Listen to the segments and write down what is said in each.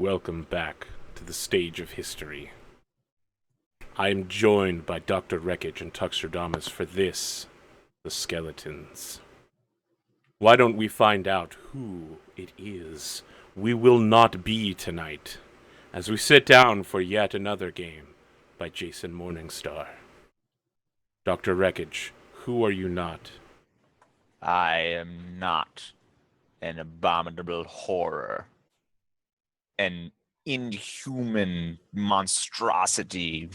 Welcome back to the stage of history. I am joined by Dr. Wreckage and Tuxtradamus for this, the Skeletons. Why don't we find out who it is we will not be tonight, as we sit down for yet another game by Jason Morningstar. Dr. Wreckage, who are you not? I am not an abominable horror. An inhuman monstrosity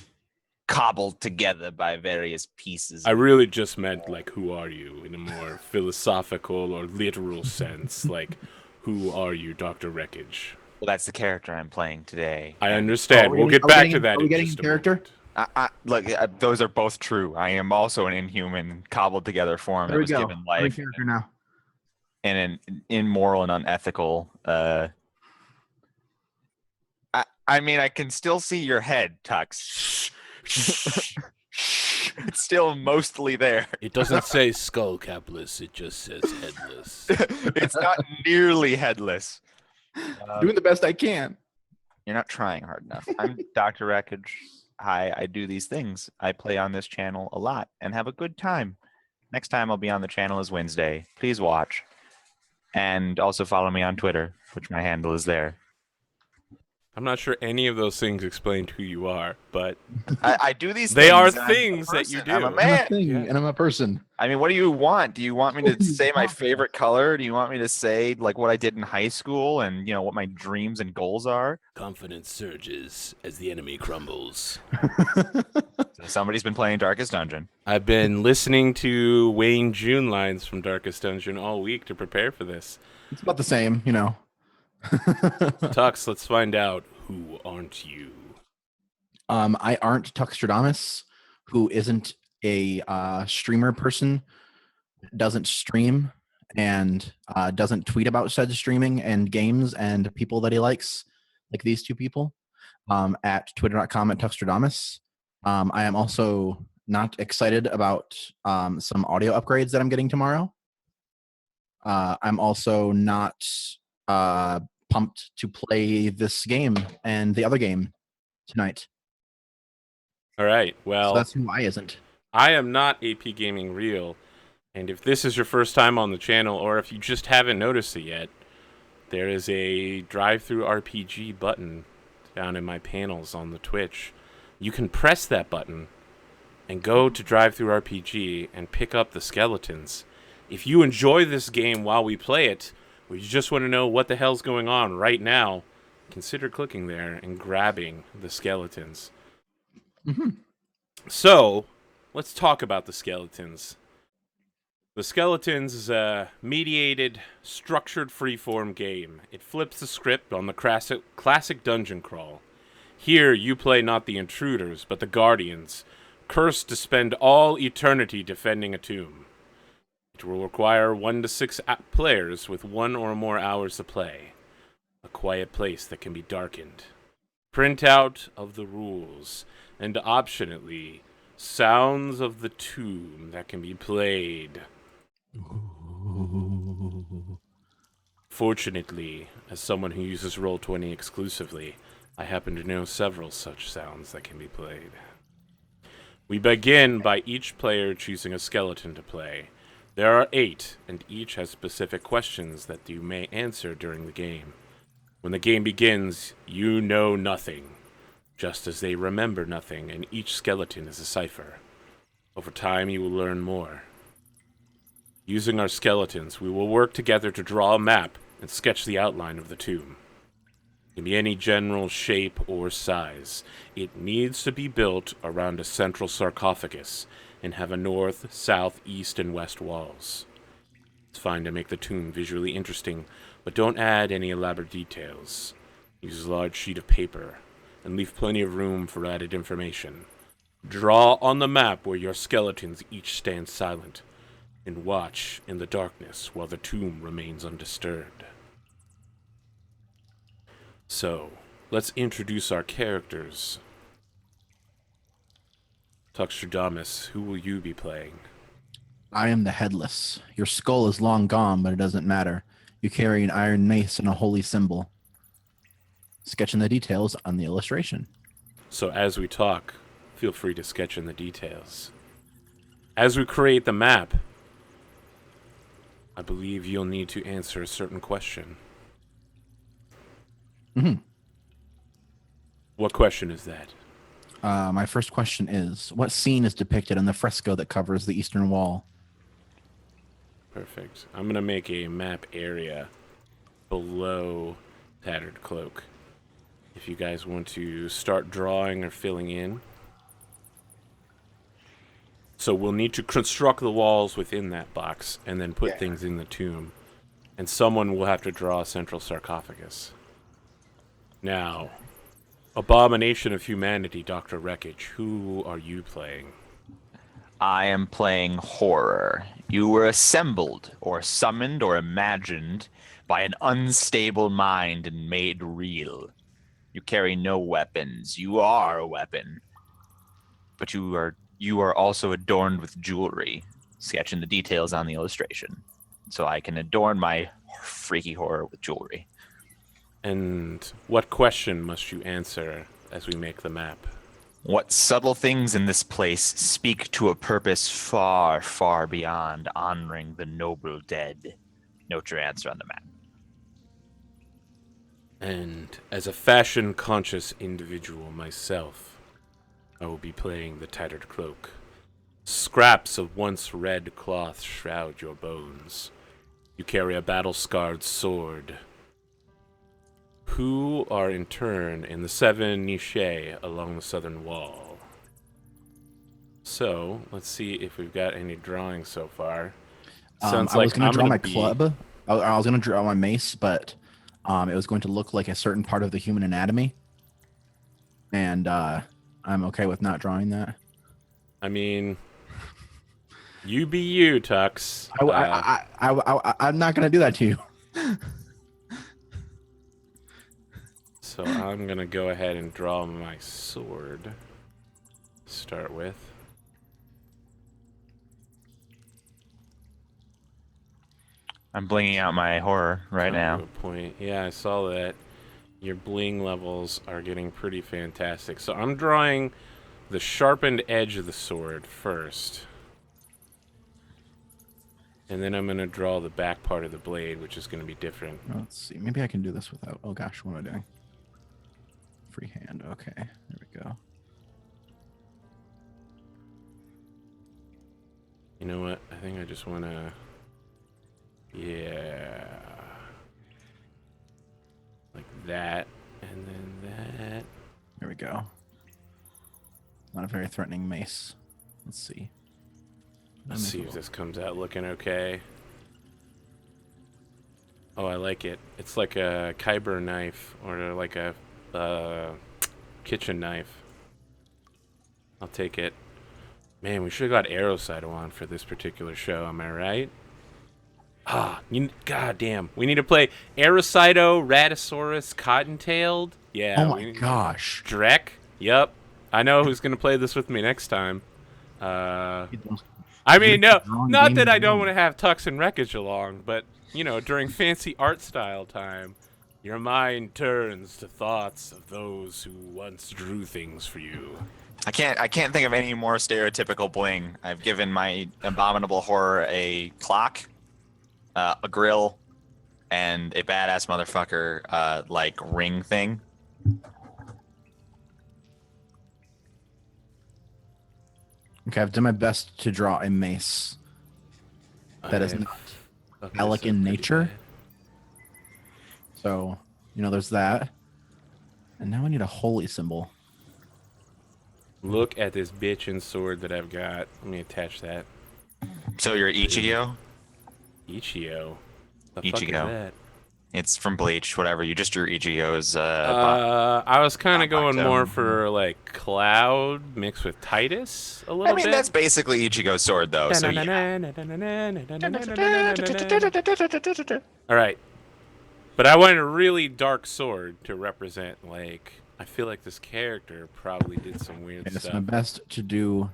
cobbled together by various pieces. I really just meant, like, who are you in a more philosophical or literal sense. Like, who are you, Dr. Wreckage? Well, that's the character I'm playing today. I understand. We'll get back to that in just a moment. Look, those are both true. I am also an inhuman, cobbled together form that was given life. Character now. And an immoral and unethical. I mean, I can still see your head, Tux. It's still mostly there. It doesn't say skull capless, it just says headless. It's not nearly headless. Doing the best I can. You're not trying hard enough. I'm Dr. Wreckage. Hi, I do these things. I play on this channel a lot and have a good time. Next time I'll be on the channel is Wednesday. Please watch. And also follow me on Twitter, which my handle is there. I'm not sure any of those things explained who you are, but I do these they things. are and things that you do. I'm a I'm a man. thing, Yeah. and I'm a person. I mean, what do you want? Do you want me to say my favorite color? Do you want me to say like what I did in high school and what my dreams and goals are? Confidence surges as the enemy crumbles. So somebody's been playing Darkest Dungeon. I've been listening to Wayne June lines from Darkest Dungeon all week to prepare for this. It's about the same, Tux, let's find out, who aren't you? I aren't Tuxtradamus, who isn't a streamer person, doesn't stream, and doesn't tweet about said streaming and games and people that he likes, like these two people, at twitter.com/Tuxtradamus. I am also not excited about some audio upgrades that I'm getting tomorrow. I'm also not pumped to play this game and the other game tonight. All right, well, So that's who I isn't. I am not APGamingREAL, and if this is your first time on the channel, or if you just haven't noticed it yet, there is a drive-through RPG button down in my panels on the Twitch. You can press that button and go to drive-through RPG and pick up the skeletons. If you enjoy this game while we play it, or you just want to know what the hell's going on right now, consider clicking there and grabbing the skeletons. Mm-hmm. So, let's talk about the skeletons. The Skeletons is a mediated, structured freeform game. It flips the script on the classic dungeon crawl. Here, you play not the intruders, but the guardians, cursed to spend all eternity defending a tomb. It will require 1 to 6 players with 1 or more hours to play. A quiet place that can be darkened. Printout of the rules, and optionally, sounds of the tomb that can be played. Fortunately, as someone who uses Roll20 exclusively, I happen to know several such sounds that can be played. We begin by each player choosing a skeleton to play. There are 8, and each has specific questions that you may answer during the game. When the game begins, you know nothing, just as they remember nothing, and each skeleton is a cipher. Over time, you will learn more. Using our skeletons, we will work together to draw a map and sketch the outline of the tomb. It can be any general shape or size. It needs to be built around a central sarcophagus and have a north, south, east, and west walls. It's fine to make the tomb visually interesting, but don't add any elaborate details. Use a large sheet of paper and leave plenty of room for added information. Draw on the map where your skeletons each stand silent, and watch in the darkness while the tomb remains undisturbed. So, let's introduce our characters. Tuxtradamus, who will you be playing? I am the Headless. Your skull is long gone, but it doesn't matter. You carry an iron mace and a holy symbol. sketch in the details on the illustration. So as we talk, feel free to sketch in the details. As we create the map, I believe you'll need to answer a certain question. Mm-hmm. What question is that? My first question is, what scene is depicted on the fresco that covers the eastern wall? Perfect. I'm going to make a map area below Tattered Cloak. If you guys want to start drawing or filling in. So we'll need to construct the walls within that box and then put things in the tomb. And someone will have to draw a central sarcophagus. Now, Abomination of Humanity, Dr. Wreckage, who are you playing? I am playing horror. You were assembled, or summoned, or imagined by an unstable mind and made real. You carry no weapons. You are a weapon. But you are also adorned with jewelry. Sketching the details on the illustration. So I can adorn my freaky horror with jewelry. And what question must you answer as we make the map? What subtle things in this place speak to a purpose far, far beyond honoring the noble dead? Note your answer on the map. And as a fashion-conscious individual myself, I will be playing the Tattered Cloak. Scraps of once red cloth shroud your bones. You carry a battle-scarred sword. Who are in turn in the 7 niches along the southern wall. So, let's see if we've got any drawings so far. Sounds I was like going I'm to draw my be... club. I was going to draw my mace, but it was going to look like a certain part of the human anatomy. And I'm okay with not drawing that. I mean, you be you, Tux. I'm not going to do that to you. So I'm going to go ahead and draw my sword to start with. I'm blinging out my horror right now. Good point. Yeah, I saw that. Your bling levels are getting pretty fantastic. So I'm drawing the sharpened edge of the sword first. And then I'm going to draw the back part of the blade, which is going to be different. Let's see. Maybe I can do this without... Oh, gosh. What am I doing? Freehand. Okay. There we go. You know what? I think I just want to... Yeah. Like that. And then that. There we go. Not a very threatening mace. Let's see. Let's see if this comes out looking okay. Oh, I like it. It's like a Kyber knife or like a kitchen knife. I'll take it. Man, we should have got Aerocyto on for this particular show. Am I right? Goddamn. We need to play Aerocyto, Ratosaurus, Cottontailed. Yeah. Oh my gosh. Drek. Yep. I know who's going to play this with me next time. I mean, no, not that I don't want to have Tux and Wreckage along, but, you know, during fancy art style time, your mind turns to thoughts of those who once drew things for you. I can't think of any more stereotypical bling. I've given my abominable horror a clock, a grill, and a badass motherfucker like ring thing. Okay, I've done my best to draw a mace that is not phallic in nature. Bad. So, you know, there's that. And now I need a holy symbol. Look at this bitchin' sword that I've got. Let me attach that. So you're Ichigo? Ichigo. The Ichigo. fuck is that? It's from Bleach, whatever. You just drew Ichigo's. I was kind of going Bonbato. more for like Cloud mixed with Titus a little I mean, bit. that's basically Ichigo's sword, though. So yeah. All right, but I wanted a really dark sword to represent. Like, I feel like this character probably did some weird It's stuff. my best to do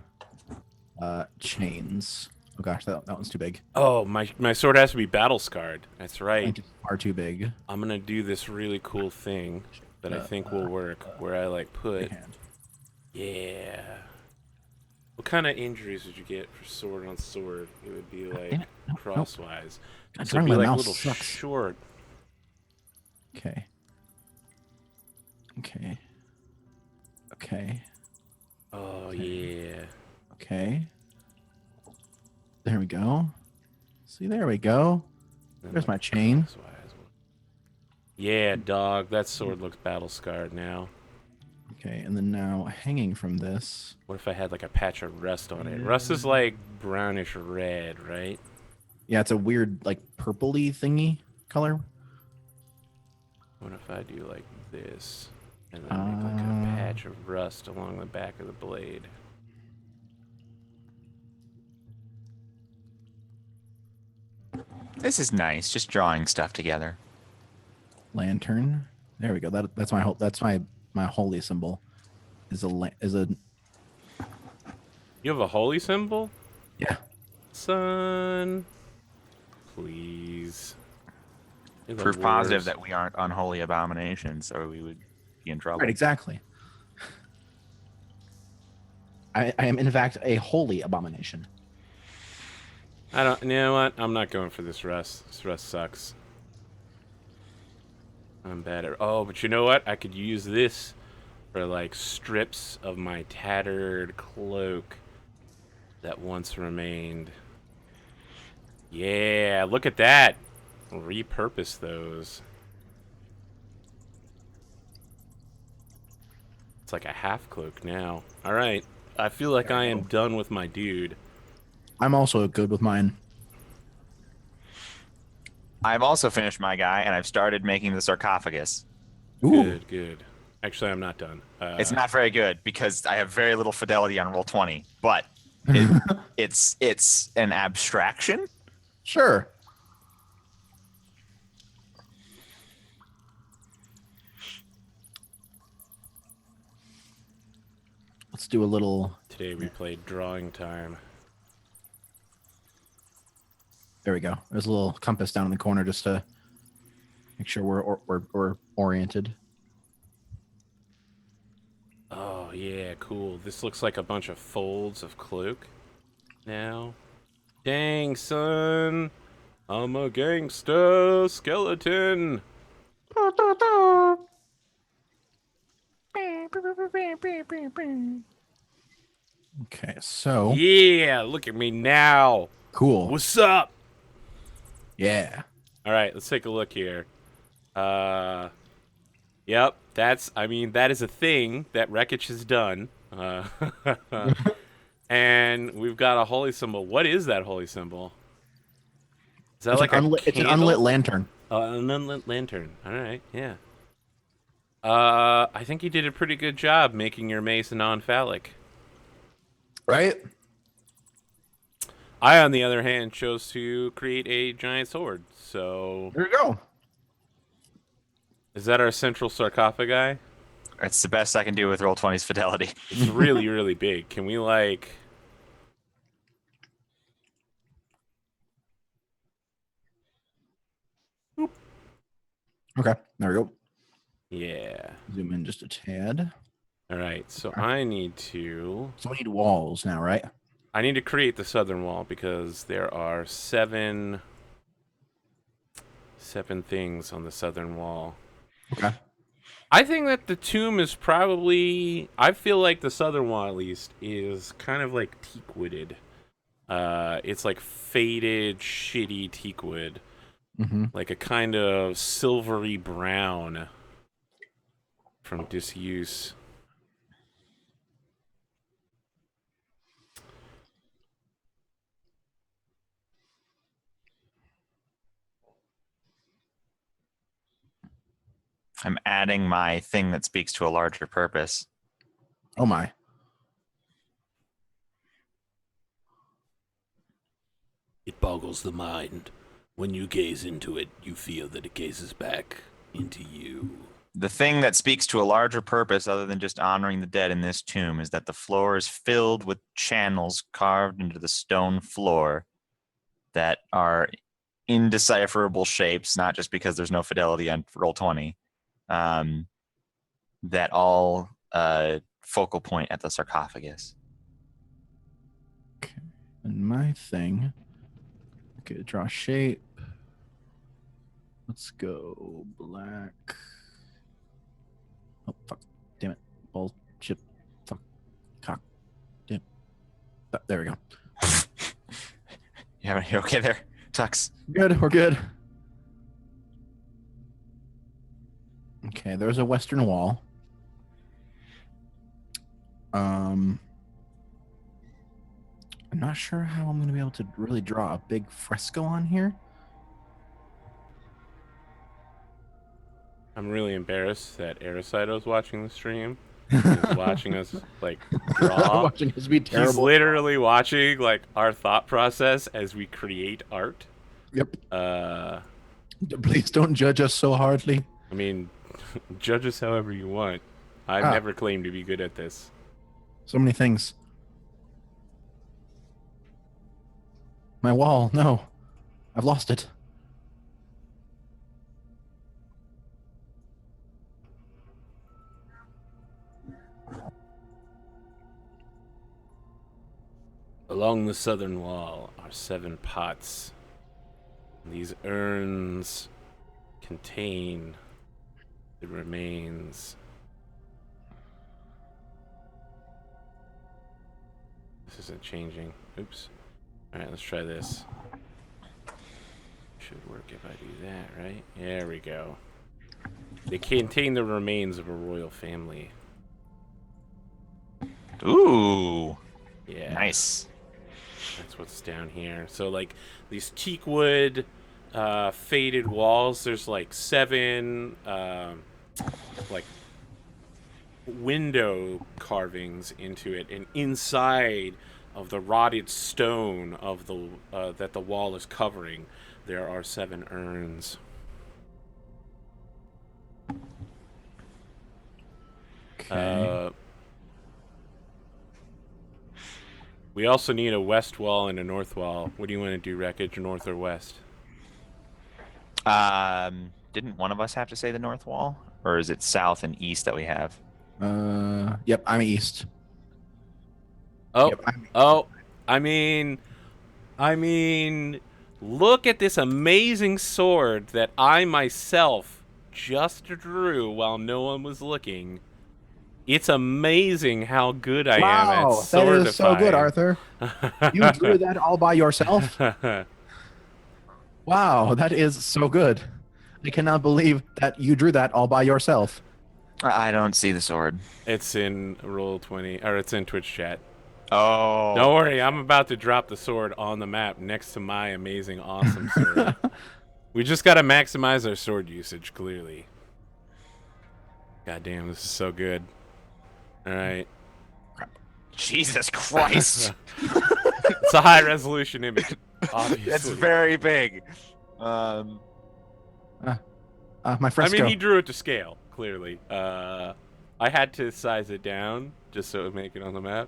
chains. Oh gosh, that one's too big. Oh, my sword has to be battle scarred. That's right. It's far too big. I'm gonna do this really cool thing that I think will work. Where I like put. Hand. Yeah. What kind of injuries would you get for sword on sword? It would be like damn it. Nope, crosswise. God, So it'd darn, be my like mouse little sucks. short. Okay. Okay. Okay. Oh Okay. yeah. Okay. There we go. See, there we go. And There's like my chain. crosswise. Yeah, dog. That sword looks battle scarred now. Okay, and then now hanging from this. What if I had like a patch of rust on it? Rust is like brownish red, right? Yeah, it's a weird, like, purpley thingy color. What if I do like this? And then make like a patch of rust along the back of the blade. This is nice, just drawing stuff together. Lantern. There we go. That's my my holy symbol. Is a You have a holy symbol? yeah. Son. Please. You're the Proof positive worst. that we aren't unholy abominations, or we would be in trouble. Right, exactly. I am in fact a holy abomination. I don't. You know what? I'm not going for this rust. This rust sucks. I'm bad at. Oh, but you know what? I could use this for like strips of my tattered cloak that once remained. Yeah, look at that. Repurpose those. It's like a half cloak now. All right. I feel like I am done with my dude. I'm also good with mine. I've also finished my guy, and I've started making the sarcophagus. Ooh. Good, good. Actually, I'm not done. It's not very good because I have very little fidelity on Roll20, but it's an abstraction. Sure. Let's do a little. Today we played drawing time. There we go. There's a little compass down in the corner just to make sure we're oriented. Oh, yeah, cool. This looks like a bunch of folds of cloak now. Dang, son. I'm a gangsta skeleton. Okay, so Yeah, look at me now. cool. What's up? Yeah. All right, let's take a look here. Yep, that is a thing that Wreckage has done. And we've got a holy symbol. What is that holy symbol? Is that like It's an unlit lantern. an unlit lantern. All right, yeah. I think you did a pretty good job making your mace non-phallic. Right? I, on the other hand, chose to create a giant sword. So, There you go. is that our central sarcophagi? It's the best I can do with Roll20's fidelity. It's really, really big. Can we, like... Okay, there we go. Yeah. Zoom in just a tad. All right, so I need to... So we need walls now, right? I need to create the southern wall because there are seven things on the southern wall. Okay. I think that the tomb is probably... I feel like the southern wall, at least, is kind of like teak wooded. It's like faded, shitty teak wood. Mm-hmm. Like a kind of silvery brown from disuse. I'm adding my thing that speaks to a larger purpose. Oh my. It boggles the mind. When you gaze into it, you feel that it gazes back into you. The thing that speaks to a larger purpose other than just honoring the dead in this tomb is that the floor is filled with channels carved into the stone floor that are indecipherable shapes, not just because there's no fidelity on Roll20. that all focal point at the sarcophagus. And my thing. Okay, draw shape. Let's go black. Oh, fuck. Damn it. Bullshit. Fuck. Cock. Damn. There we go. You okay there, Tux? Good, we're good. Okay, there's a western wall. I'm not sure how I'm going to be able to really draw a big fresco on here. I'm really embarrassed that Aricido's watching the stream. He's watching us like draw. Watching us be He's terrible. literally watching like our thought process as we create art. Yep. Uh, Please don't judge us so hardly. I mean, judge us however you want. I've never claimed to be good at this. So many things. My wall, no. I've lost it. Along the southern wall are 7 pots. These urns contain the remains. This isn't changing. Oops. Alright, let's try this. Should work if I do that, right? There we go. They contain the remains of a royal family. Ooh, Yeah. nice. That's what's down here. So, like, these teak wood faded walls, there's, like, 7, like, window carvings into it. And inside of the rotted stone of the that the wall is covering, there are 7 urns. Okay. We also need a west wall and a north wall. What do you want to do, Wreckage, north or west? Didn't one of us have to say the north wall, or is it south and east that we have? Yep, I'm east. Oh, Yep, I'm east. oh, I mean, look at this amazing sword that I myself just drew while no one was looking. It's amazing how good I am at Wow, that is so good, swordifying. Arthur. You drew that all by yourself? Wow, that is so good. I cannot believe that you drew that all by yourself. I don't see the sword. It's in Roll20, or it's in Twitch chat. Oh. Don't worry, I'm about to drop the sword on the map next to my amazing, awesome sword. We just gotta maximize our sword usage, clearly. God damn, this is so good. Alright. Jesus Christ. It's a high resolution image, obviously. That's very big. My I fresco. mean, he drew it to scale, clearly. I had to size it down just so it would make it on the map.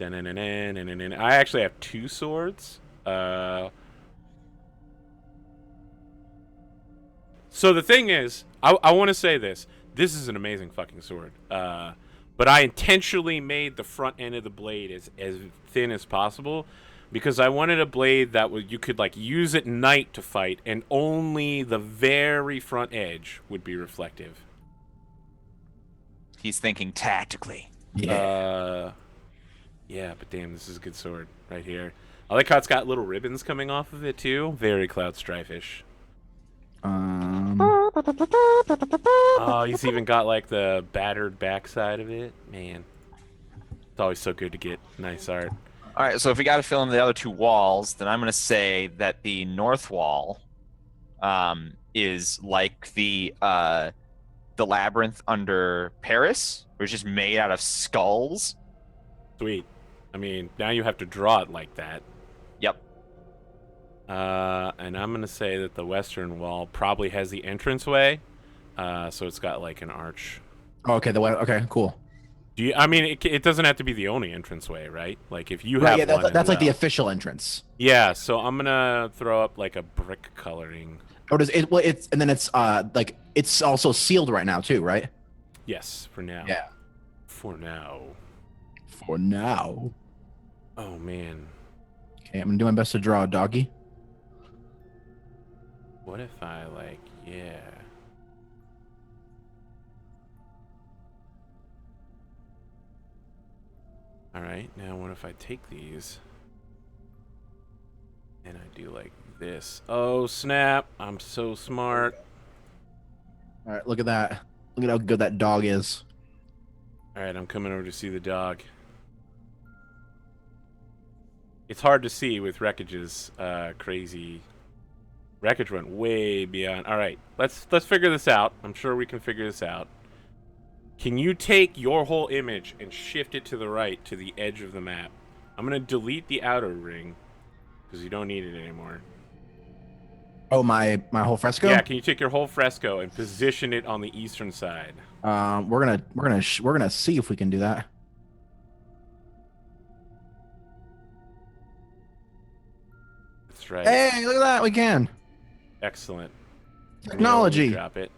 I actually have 2 swords. So the thing is, I want to say this. This is an amazing fucking sword. But I intentionally made the front end of the blade as thin as possible because I wanted a blade that you could like use at night to fight, and only the very front edge would be reflective. He's thinking tactically. Yeah. Yeah, but damn, this is a good sword right here. I like how it's got little ribbons coming off of it too. Very Cloud Strife-ish. Oh, he's even got like the battered backside of it. Man, it's always so good to get nice art. All right, so if we got to fill in the other 2 walls, then I'm going to say that the north wall is like the labyrinth under Paris, which is made out of skulls. Sweet. I mean, now you have to draw it like that. Yep. And I'm gonna say that the western wall probably has the entranceway, so it's got like an arch. Oh, okay, okay, cool. Do you? I mean, it doesn't have to be the only entranceway, right? Like if you Right, have yeah, one, that's as like the well. official entrance. Yeah. So I'm gonna throw up like a brick coloring. Oh, does it? Well, it's and then it's like it's also sealed right now too, right? Yes, for now. Yeah. For now. For now. Oh man. Okay, I'm gonna do my best to draw a doggy. What if I like, yeah. All right, now what if I take these and I do like this? Oh snap! I'm so smart. All right, look at that. Look at how good that dog is. All right, I'm coming over to see the dog. It's hard to see with Wreckage's crazy. Wreckage went way beyond. All right, let's figure this out. I'm sure we can figure this out. Can you take your whole image and shift it to the right to the edge of the map? I'm gonna delete the outer ring because you don't need it anymore. Oh, my whole fresco. Yeah, can you take your whole fresco and position it on the eastern side? We're gonna see if we can do that. That's right. Hey, look at that. We can. Excellent. Technology. Drop it.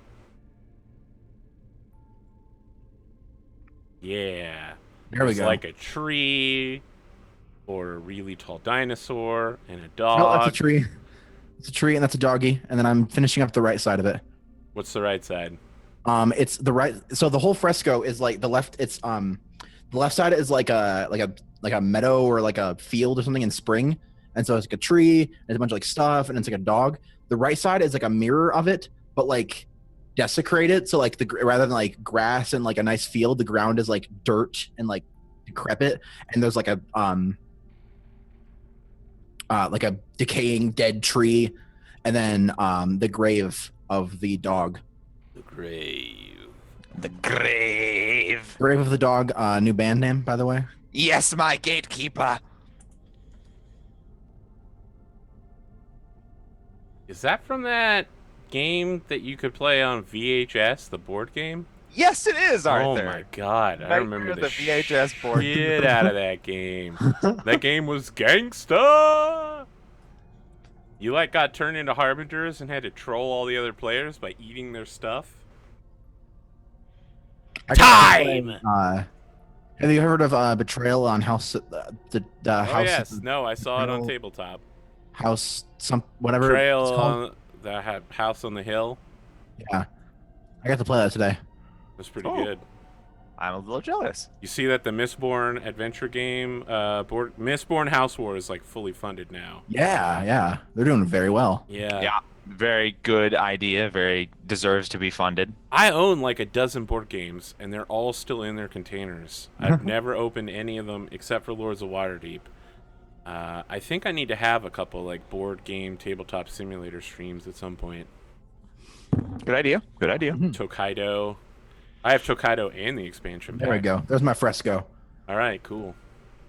Yeah. There we It's go. like a tree, or a really tall dinosaur, and a Oh, dog. that's a tree. It's a tree, and that's a doggy. And then I'm finishing up the right side of it. What's the right side? It's the right. So the whole fresco is like the left. It's the left side is like a meadow or like a field or something in spring, and so it's like a tree. There's a bunch of like stuff, and it's like a dog. The right side is like a mirror of it, but like desecrated. So like rather than like grass and like a nice field, the ground is like dirt and like decrepit, and there's like a decaying dead tree, and then the grave of the dog. The grave. The grave. Grave of the Dog, new band name, by the way. Yes, my gatekeeper. Is that from that game that you could play on VHS, the board game? Yes, it is, Arthur. Oh my god, I remember the VHS board. shit out of that game. That game was gangsta. You like got turned into harbingers and had to troll all the other players by eating their stuff. Time. Have you heard of Betrayal on House? The Oh House. yes, no, I saw it on Betrayal- tabletop. House, some whatever. Trail it's called. on the house on the hill. Yeah, I got to play that today. That's pretty Oh. good. I'm a little jealous. You see that the Mistborn adventure game, Mistborn House War is like fully funded now. Yeah, they're doing very well. Yeah. Very good idea. Very deserves to be funded. I own like a dozen board games, and they're all still in their containers. I've never opened any of them except for Lords of Waterdeep. I think I need to have a couple like board game tabletop simulator streams at some point. Good idea. Good idea. Tokaido. I have Tokaido and the expansion pack. There we go. There's my fresco. All right, cool.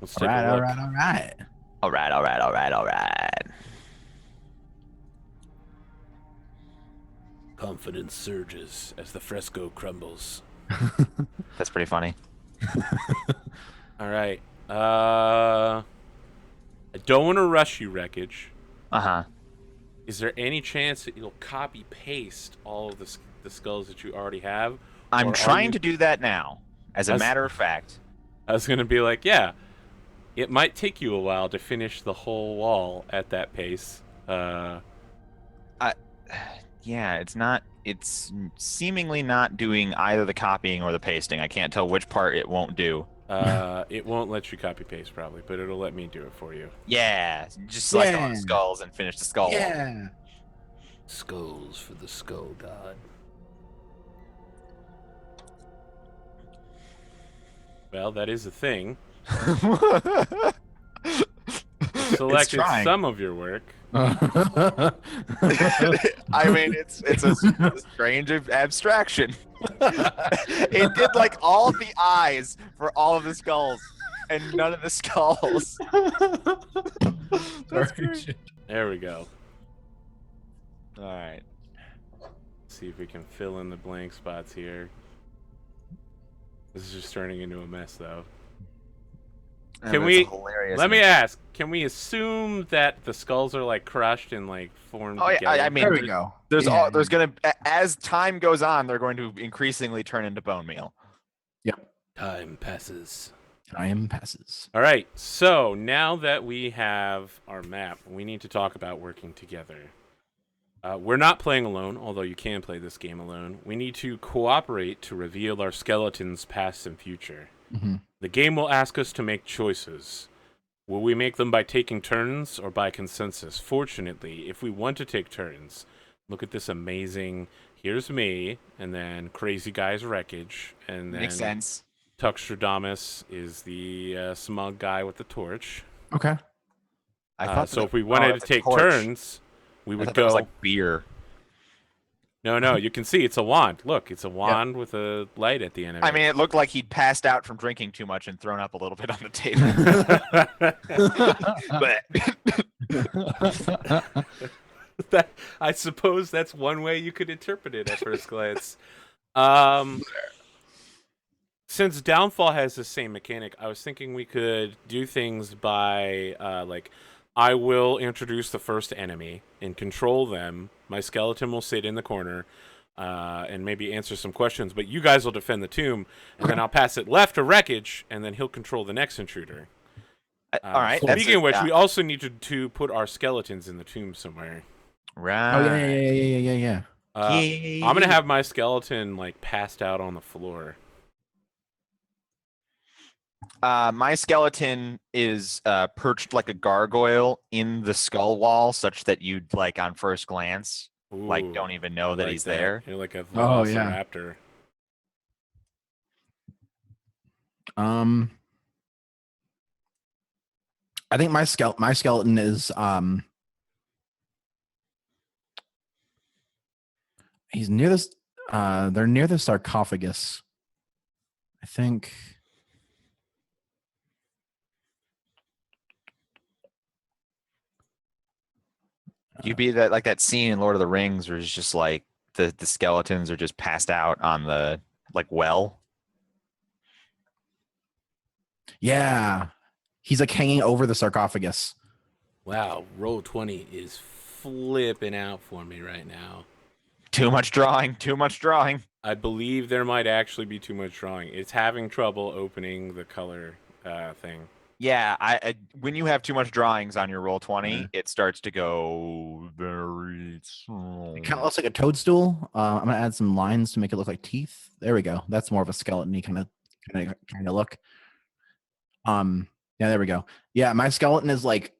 Let's All take right, a all look. right, all right. All right. Confidence surges as the fresco crumbles. That's pretty funny. All right. I don't want to rush you, Wreckage. Uh-huh. Is there any chance that you'll copy paste all of the skulls that you already have? I'm Or are trying you- to do that now. As a As- matter of fact. I was gonna be like, yeah, it might take you a while to finish the whole wall at that pace. Yeah, it's seemingly not doing either the copying or the pasting. I can't tell which part it won't do. It won't let you copy paste probably, but it'll let me do it for you. Yeah, just select all Yeah. the skulls and finish the skull wall. Yeah. Skulls for the skull god. Well, that is a thing. Selected trying. some of your work. I mean, it's a strange abstraction. It did like all of the eyes for all of the skulls, and none of the skulls. That's great. There we go. All right. See if we can fill in the blank spots here. This is just turning into a mess, though. Can That's we- hilarious. Let me ask, can we assume that the skulls are like crushed and like formed Oh, yeah, together? I mean, There we go. there's Yeah, there's gonna, as time goes on, they're going to increasingly turn into bone meal. Yep. Time passes. Time passes. All right, so now that we have our map, we need to talk about working together. We're not playing alone, although you can play this game alone. We need to cooperate to reveal our skeletons' past and future. Mm-hmm. The game will ask us to make choices. Will we make them by taking turns or by consensus? Fortunately, if we want to take turns, look at this amazing, here's me, and then Crazy Guy's Wreckage, and then Makes sense. Tuxtradamus is the smug guy with the torch. Okay. I thought So if we wanted to that's a take torch. turns, we I would thought that go. was like beer. No, you can see it's a wand. Look, it's a wand with a light at the end of it. I mean, it looked like he'd passed out from drinking too much and thrown up a little bit on the table. But I suppose that's one way you could interpret it at first glance. Since Downfall has the same mechanic, I was thinking we could do things by like, I will introduce the first enemy and control them. My skeleton will sit in the corner and maybe answer some questions, but you guys will defend the tomb, and then I'll pass it left to Wreckage, and then he'll control the next intruder. all right. Speaking of which, we also need to put our skeletons in the tomb somewhere. Right. Oh yeah. I'm gonna have my skeleton like passed out on the floor. My skeleton is perched like a gargoyle in the skull wall, such that you'd like on first glance, like Ooh, don't even know that like he's there. You're like a Oh, yeah. velociraptor. I think my skeleton is he's near this they're near the sarcophagus. I think You'd be that like that scene in Lord of the Rings where it's just like the skeletons are just passed out on the like well. yeah. He's like hanging over the sarcophagus. Wow, Roll20 is flipping out for me right now. Too much drawing. Too much drawing. I believe there might actually be too much drawing. It's having trouble opening the color thing. Yeah, I when you have too much drawings on your Roll20, Yeah. it starts to go very slow. It kind of looks like a toadstool. I'm gonna add some lines to make it look like teeth. There we go. That's more of a skeleton-y kind of look. Yeah, there we go. Yeah, my skeleton is like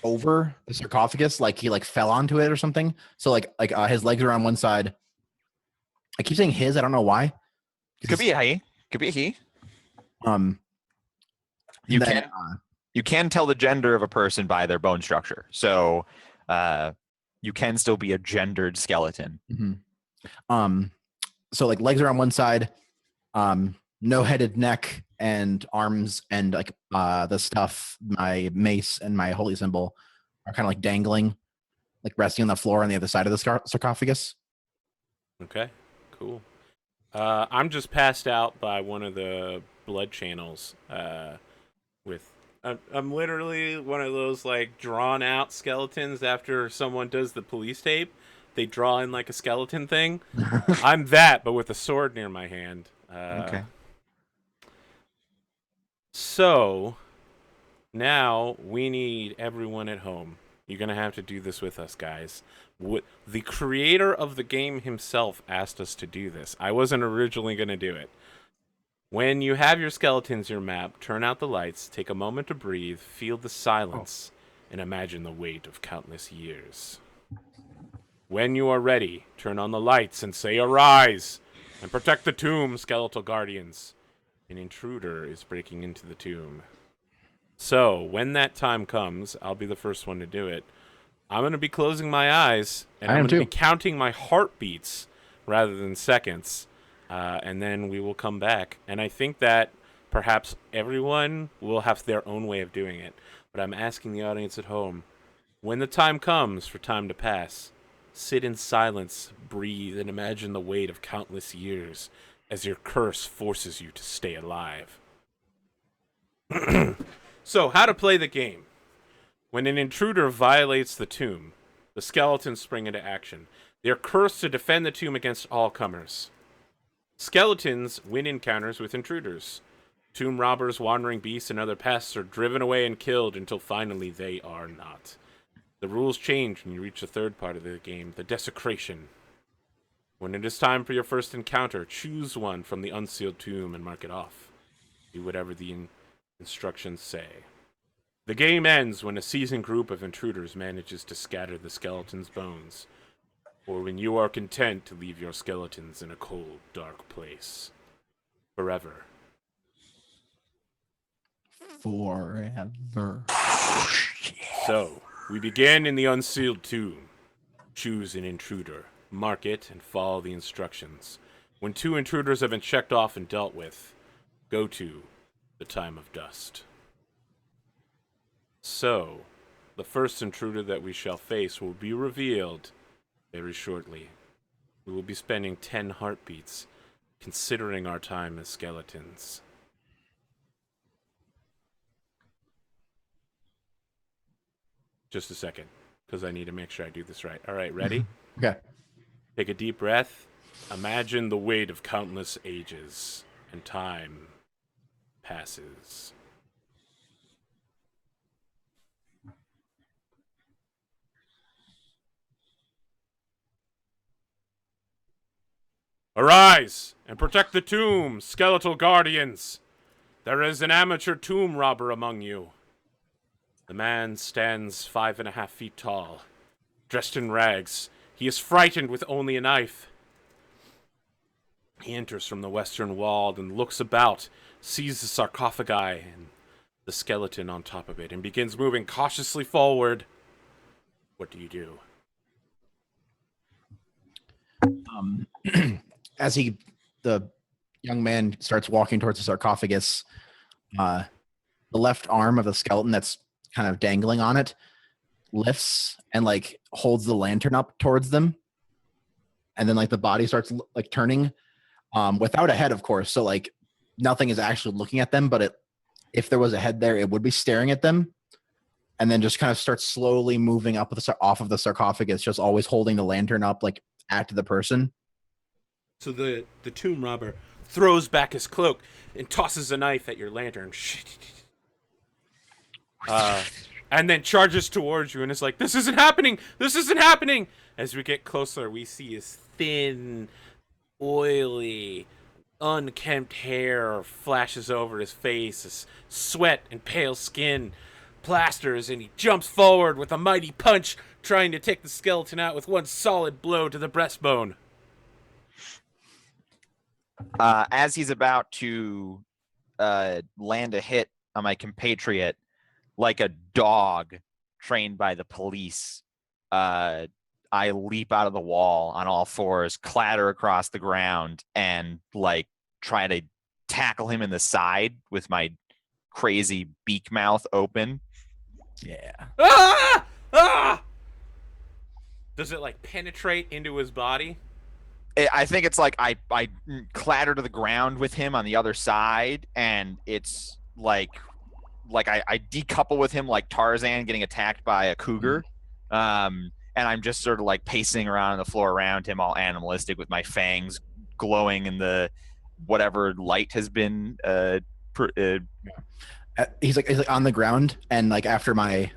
over the sarcophagus, like he like fell onto it or something. So like his legs are on one side. I keep saying his. I don't know why. Could be a he. Could be a he. You then, can you can tell the gender of a person by their bone structure. So you can still be a gendered skeleton. Mm-hmm. So like legs are on one side, no headed neck and arms, and like the stuff, my mace and my holy symbol are kind of like dangling, like resting on the floor on the other side of the sarcophagus. Okay, cool. I'm just passed out by one of the blood channels. I'm literally one of those like drawn out skeletons after someone does the police tape. They draw in like a skeleton thing. I'm that, but with a sword near my hand. Okay. So now we need everyone at home. You're going to have to do this with us, guys. The creator of the game himself asked us to do this. I wasn't originally going to do it. When you have your skeletons, your map, turn out the lights, take a moment to breathe, feel the silence, and imagine the weight of countless years. When you are ready, turn on the lights and say, "Arise!" and protect the tomb, skeletal guardians. An intruder is breaking into the tomb. So, when that time comes, I'll be the first one to do it. I'm going to be closing my eyes, and I'm going to be counting my heartbeats rather than seconds. And then we will come back. And I think that perhaps everyone will have their own way of doing it. But I'm asking the audience at home, when the time comes for time to pass, sit in silence, breathe, and imagine the weight of countless years as your curse forces you to stay alive. So, how to play the game. When an intruder violates the tomb, the skeletons spring into action. They are cursed to defend the tomb against all comers. Skeletons win encounters with intruders. Tomb robbers, wandering beasts, and other pests are driven away and killed until finally they are not. The rules change when you reach the third part of the game, the desecration. When it is time for your first encounter, choose one from the unsealed tomb and mark it off. Do whatever the instructions say. The game ends when a seasoned group of intruders manages to scatter the skeleton's bones, or when you are content to leave your skeletons in a cold, dark place. Forever. Forever. So, we begin in the unsealed tomb. Choose an intruder, mark it, and follow the instructions. When 2 intruders have been checked off and dealt with, go to the time of dust. So, the first intruder that we shall face will be revealed very shortly. We will be spending 10 heartbeats considering our time as skeletons. Just a second, because I need to make sure I do this right. All right, ready? Okay. Take a deep breath. Imagine the weight of countless ages, and time passes. Arise and protect the tomb, skeletal guardians. There is an amateur tomb robber among you. The man stands 5.5 feet tall, dressed in rags. He is frightened with only a knife. He enters from the western wall and looks about, sees the sarcophagi and the skeleton on top of it, and begins moving cautiously forward. What do you do? As the young man starts walking towards the sarcophagus, the left arm of the skeleton that's kind of dangling on it lifts and like holds the lantern up towards them, and then like the body starts like turning, without a head, of course. So like nothing is actually looking at them, but if there was a head there, it would be staring at them, and then just kind of starts slowly moving up off of the sarcophagus, just always holding the lantern up like at the person. So the tomb robber throws back his cloak and tosses a knife at your lantern. And then charges towards you and is like, "This isn't happening! This isn't happening!" As we get closer, we see his thin, oily, unkempt hair flashes over his face, his sweat and pale skin plasters, and he jumps forward with a mighty punch, trying to take the skeleton out with one solid blow to the breastbone. As he's about to land a hit on my compatriot, like a dog trained by the police, I leap out of the wall on all fours, clatter across the ground, and like try to tackle him in the side with my crazy beak mouth open. Yeah. Ah! Ah! Does it like penetrate into his body? I think it's like I clatter to the ground with him on the other side, and it's like I decouple with him like Tarzan getting attacked by a cougar, and I'm just sort of like pacing around on the floor around him, all animalistic, with my fangs glowing in the whatever light has been. He's like on the ground, and like after my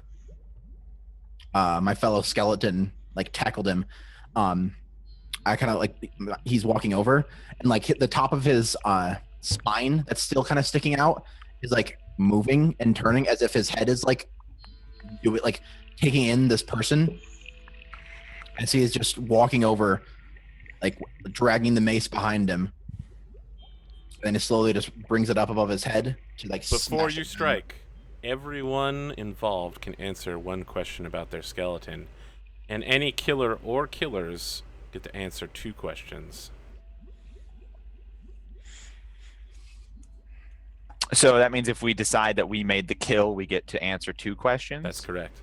my fellow skeleton like tackled him, I kind of like he's walking over and like hit the top of his spine that's still kind of sticking out is like moving and turning as if his head is like taking in this person, as he is just walking over, like dragging the mace behind him, and he slowly just brings it up above his head to like. Before you strike, everyone involved can answer one question about their skeleton, and any killer or killers get to answer 2 questions. So that means if we decide that we made the kill, we get to answer 2 questions? That's correct.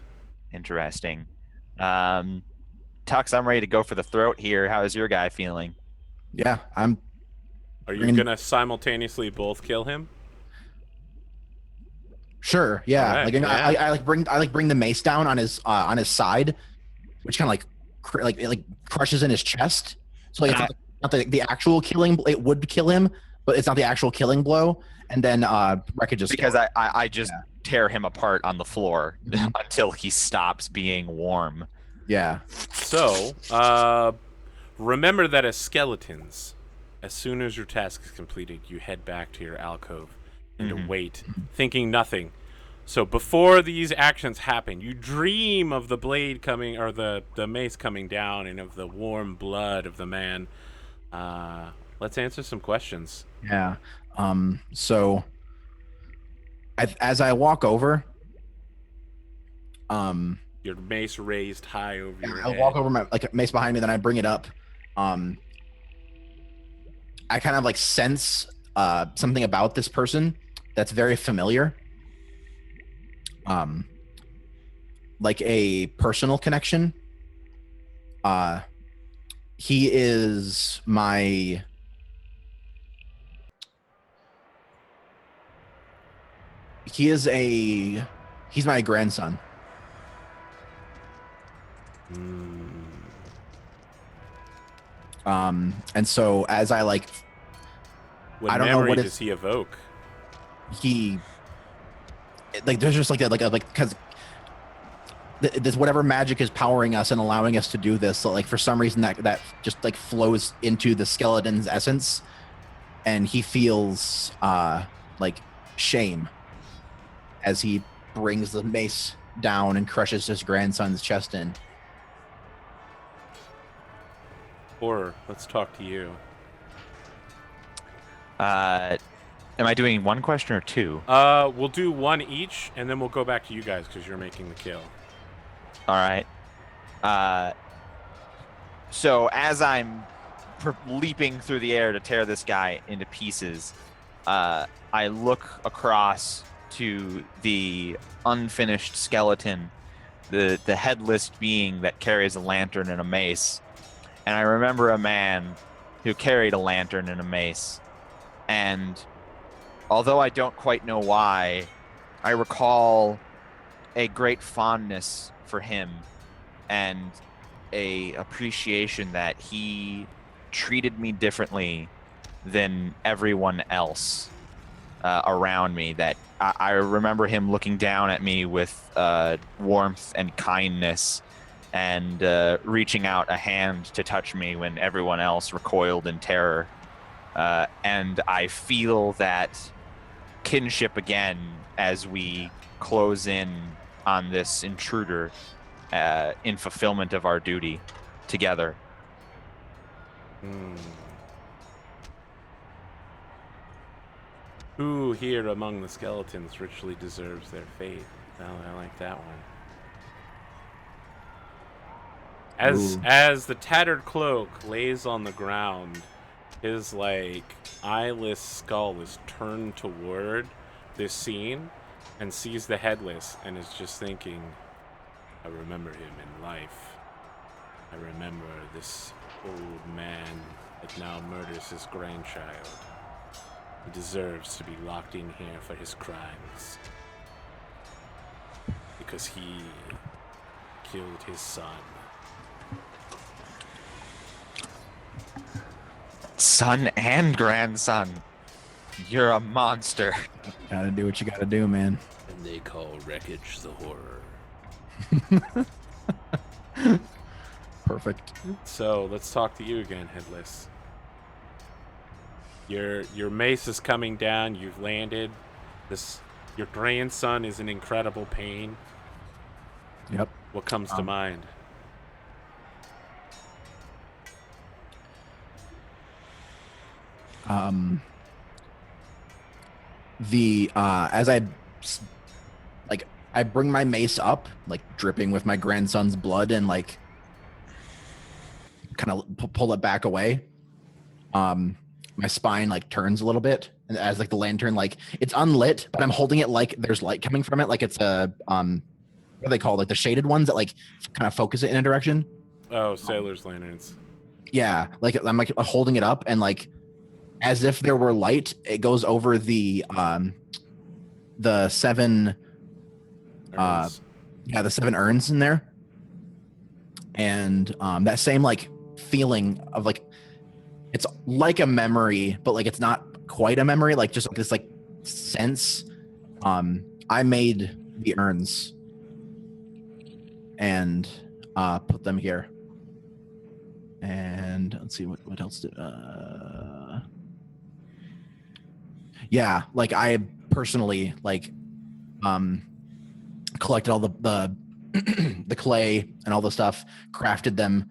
Interesting. Tux, I'm ready to go for the throat here. How is your guy feeling? Yeah, Are you going to simultaneously both kill him? Sure. Yeah. All right, Like yeah. I bring the mace down on his side, which kind of like crushes in his chest. So like it's not the actual killing. It would kill him, but it's not the actual killing blow. And then Wreckage just Because I just tear him apart on the floor until he stops being warm. yeah. So, remember that as skeletons, as soon as your task is completed, you head back to your alcove and await, thinking nothing. So before these actions happen, you dream of the blade coming, or the mace coming down, and of the warm blood of the man. Let's answer some questions. Yeah. So as I walk over, Your mace raised high over your I head. walk over my mace behind me, then I bring it up. I kind of like sense something about this person that's very familiar. Like a personal connection. He is my he's my grandson. And so as I like, What I don't know memory what does he evoke? he like there's just like that like because this whatever magic is powering us and allowing us to do this, so like for some reason that just like flows into the skeleton's essence, and he feels like shame as he brings the mace down and crushes his grandson's chest in. Horror, let's talk to you. Am I doing one question or two? We'll do one each, and then we'll go back to you guys because you're making the kill. All right. So as I'm leaping through the air to tear this guy into pieces, I look across to the unfinished skeleton, the headless being that carries a lantern and a mace. And I remember a man who carried a lantern and a mace. And although I don't quite know why, I recall a great fondness for him and a appreciation that he treated me differently than everyone else around me. That I remember him looking down at me with warmth and kindness, and reaching out a hand to touch me when everyone else recoiled in terror. And I feel that kinship again as we close in on this intruder in fulfillment of our duty together. Who here among the skeletons richly deserves their fate? Well, I like that one. As the tattered cloak lays on the ground, his like eyeless skull is turned toward this scene and sees the headless and is just thinking, I remember him in life. I remember this old man that now murders his grandchild. He deserves to be locked in here for his crimes. Because he killed his son. Son and grandson. You're a monster. Gotta do what you gotta do, man. And they call Wreckage the horror. Perfect. So let's talk to you again, Headless. Your mace is coming down. You've landed. Your grandson is in incredible pain. Yep. What comes to mind? As I bring my mace up, like dripping with my grandson's blood, and like kind of pull it back away. My spine like turns a little bit, and as like the lantern, like it's unlit, but I'm holding it like there's light coming from it, like it's a what are they called, like the shaded ones that like kind of focus it in a direction. Oh, sailor's lanterns. Yeah, like I'm like holding it up, and like as if there were light, it goes over the the 7 Urns. the 7 urns in there, and that same like feeling of like it's like a memory, but like it's not quite a memory, like just like this like sense. I made the urns and put them here. And let's see what else did yeah, like I personally like collected all the the clay and all the stuff, crafted them,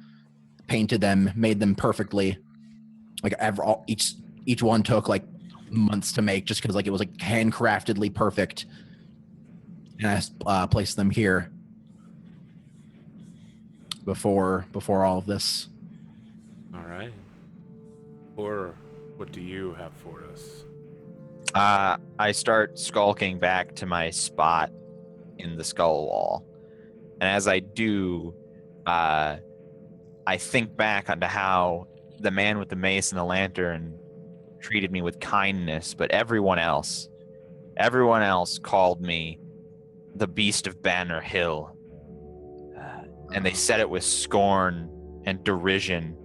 painted them, made them perfectly. Like each one took like months to make, just because like it was like handcraftedly perfect. And I placed them here before all of this. All right. Or what do you have for us? I start skulking back to my spot in the skull wall. And as I do, I think back onto how the man with the mace and the lantern treated me with kindness, but everyone else called me the Beast of Banner Hill. And they said it with scorn and derision.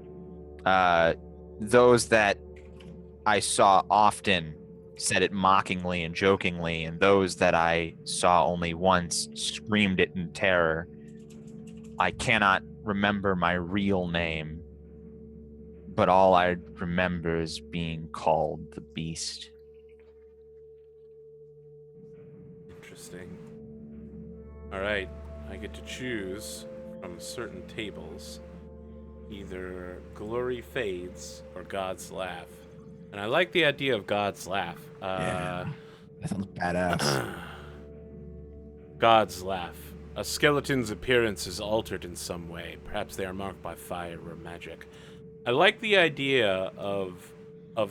Those that I saw often said it mockingly and jokingly, and those that I saw only once screamed it in terror. I cannot remember my real name, but all I remember is being called the Beast. Interesting. All right. I get to choose from certain tables either Glory Fades or God's Laugh. And I like the idea of God's Laugh. Yeah, that sounds badass. God's Laugh. A skeleton's appearance is altered in some way. Perhaps they are marked by fire or magic. I like the idea of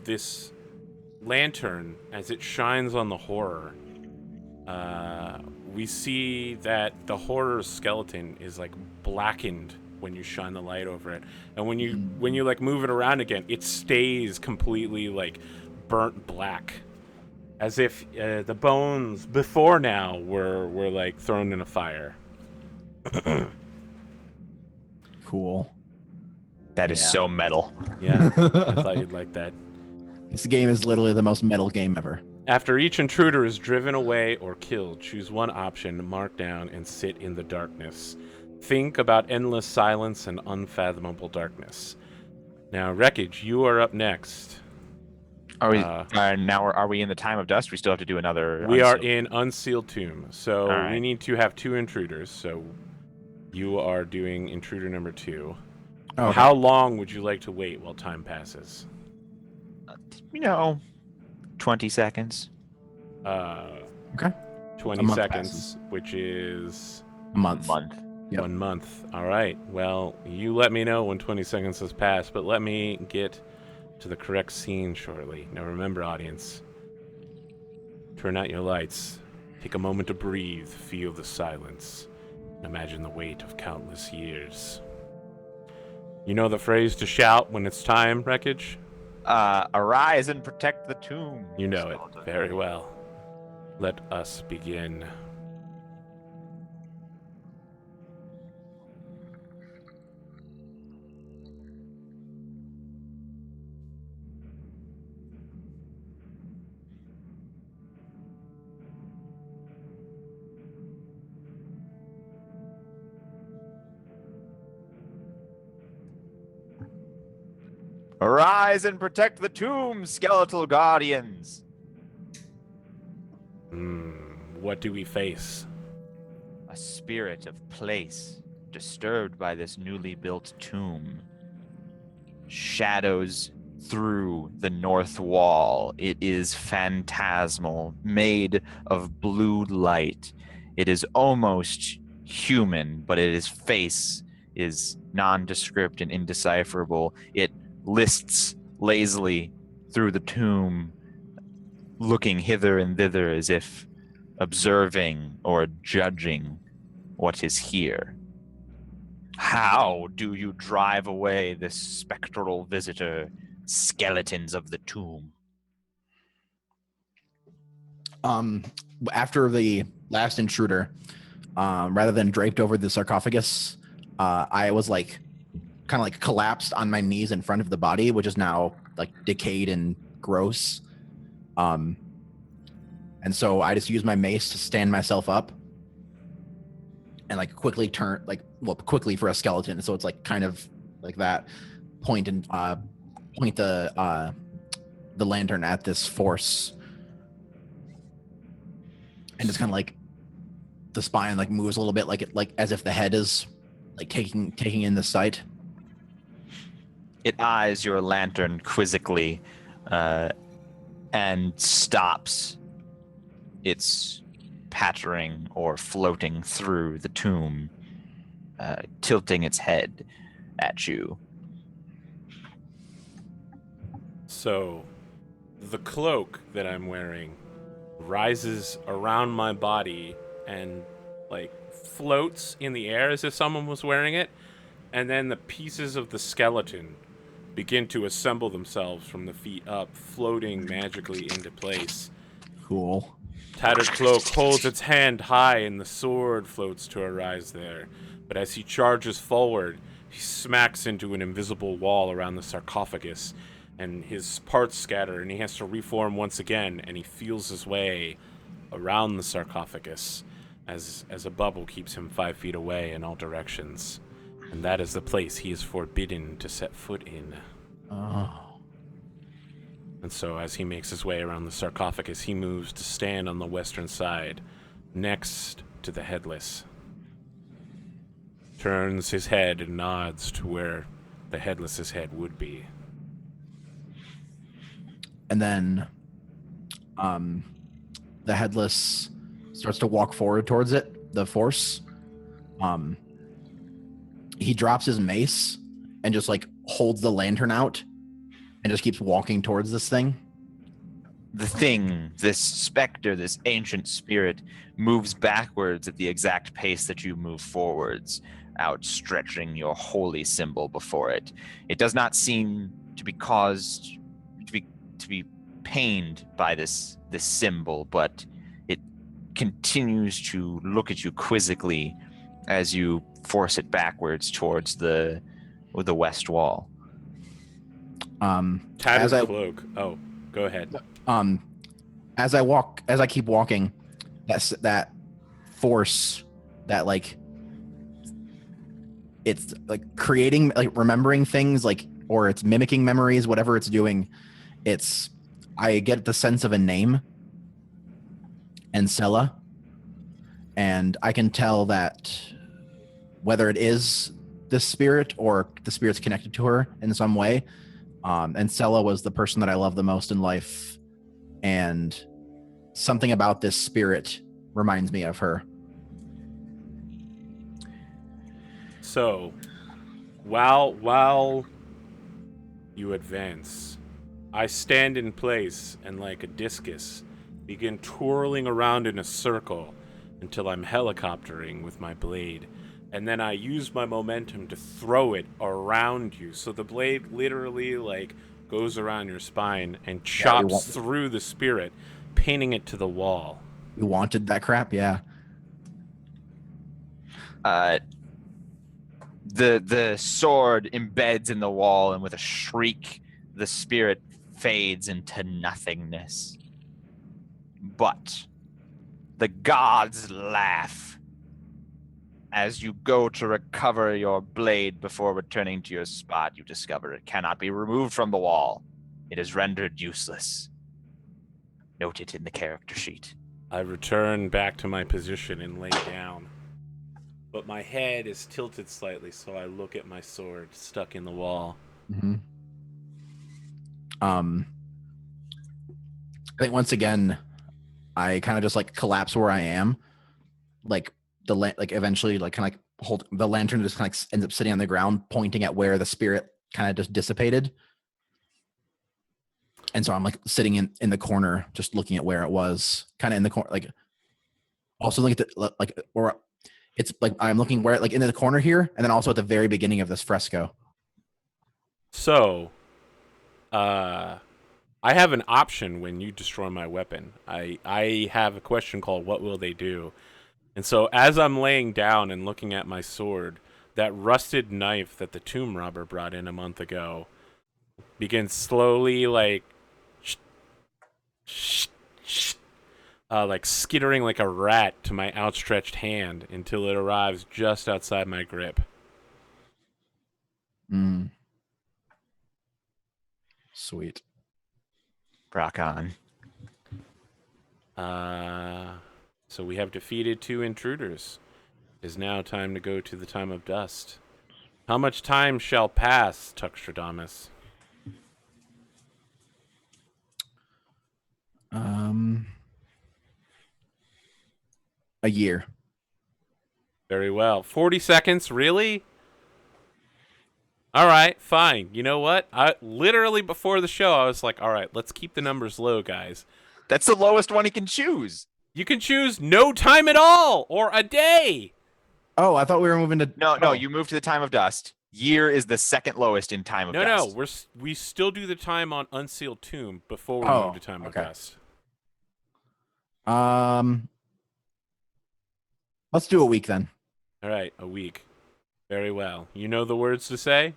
this lantern as it shines on the horror. We see that the horror skeleton is like blackened when you shine the light over it, and when you like move it around again, it stays completely like burnt black, as if the bones before now were like thrown in a fire. Cool. That is so metal. Yeah, I thought you'd like that. This game is literally the most metal game ever. After each intruder is driven away or killed, choose one option, mark down, and sit in the darkness. Think about endless silence and unfathomable darkness. Now, Wreckage, you are up next. Are we are we in the time of dust? We still have to do another. We are in Unsealed Tomb, so All right. we need to have 2 intruders. So you are doing intruder number 2. Okay. How long would you like to wait while time passes? 20 seconds. Okay. 20 A month seconds, passes. which is A month. Yep. 1 month. All right. Well, you let me know when 20 seconds has passed, but let me get to the correct scene shortly. Now remember, audience, turn out your lights. Take a moment to breathe, feel the silence, and imagine the weight of countless years. You know the phrase to shout when it's time, Wreckage? Arise and protect the tomb. You know it very well. Let us begin. Arise and protect the tomb, skeletal guardians. What do we face? A spirit of place disturbed by this newly built tomb. Shadows through the north wall. It is phantasmal, made of blue light. It is almost human, but its face is nondescript and indecipherable. It lists lazily through the tomb, looking hither and thither as if observing or judging what is here. How do you drive away this spectral visitor, skeletons of the tomb? After the last intruder, rather than draped over the sarcophagus, I was like kind of like collapsed on my knees in front of the body, which is now like decayed and gross. And so I just used my mace to stand myself up and like quickly quickly for a skeleton. So it's like kind of like that, point the lantern at this force, and it's kind of like the spine like moves a little bit, like as if the head is like taking in the sight. It eyes your lantern quizzically and stops its pattering or floating through the tomb, tilting its head at you. So, the cloak that I'm wearing rises around my body and, like, floats in the air as if someone was wearing it, and then the pieces of the skeleton begin to assemble themselves from the feet up, floating magically into place. Cool. Tattered Cloak holds its hand high and the sword floats to arise there. But as he charges forward, he smacks into an invisible wall around the sarcophagus, and his parts scatter, and he has to reform once again, and he feels his way around the sarcophagus as a bubble keeps him 5 feet away in all directions. And that is the place he is forbidden to set foot in. Oh. And so as he makes his way around the sarcophagus, he moves to stand on the western side, next to the headless. Turns his head and nods to where the headless's head would be. And then the headless starts to walk forward towards it, the force. He drops his mace and just like holds the lantern out and just keeps walking towards this thing. The thing, this specter, this ancient spirit, moves backwards at the exact pace that you move forwards, outstretching your holy symbol before it. It does not seem to be to be pained by this symbol, but it continues to look at you quizzically as you force it backwards towards the west wall. Tattered Cloak. Oh, go ahead. As I keep walking, that force, that like it's like creating, like remembering things, like, or it's mimicking memories, whatever it's doing. I get the sense of a name, Ancella, and I can tell that whether it is the spirit or the spirit's connected to her in some way. Ancella was the person that I love the most in life, and something about this spirit reminds me of her. So, while you advance, I stand in place and, like a discus, begin twirling around in a circle until I'm helicoptering with my blade. And then I use my momentum to throw it around you. So the blade literally, like, goes around your spine and chops through the spirit, pinning it to the wall. You wanted that crap? Yeah. The sword embeds in the wall, and with a shriek, the spirit fades into nothingness. But the gods laugh as you go to recover your blade before returning to your spot. You discover it cannot be removed from the wall. It is rendered useless. Note it in the character sheet. I return back to my position and lay down. But my head is tilted slightly, so I look at my sword stuck in the wall. Mm-hmm. I think once again, I kind of just like collapse where I am, like eventually, like kind of like hold the lantern, just kind of ends up sitting on the ground, pointing at where the spirit kind of just dissipated. And so I'm like sitting in the corner, just looking at where it was, kind of in the corner, like also looking at the like, or it's like I'm looking where like into the corner here, and then also at the very beginning of this fresco. So, I I have an option when you destroy my weapon. I have a question called "What will they do?" And so as I'm laying down and looking at my sword, that rusted knife that the tomb robber brought in a month ago begins slowly like skittering like a rat to my outstretched hand until it arrives just outside my grip. Sweet. Rock on. So we have defeated 2 intruders. It is now time to go to the time of dust. How much time shall pass, Tuxtradamus? A year. Very well. 40 seconds, really? All right, fine. You know what? I literally before the show, I was like, all right, let's keep the numbers low, guys. That's the lowest one he can choose. You can choose no time at all or a day. Oh, I thought we were moving to... No, you move to the time of dust. Year is the second lowest in time of dust. No, we still do the time on Unsealed Tomb before we move to time of dust. Let's do a week then. All right, a week. Very well. You know the words to say?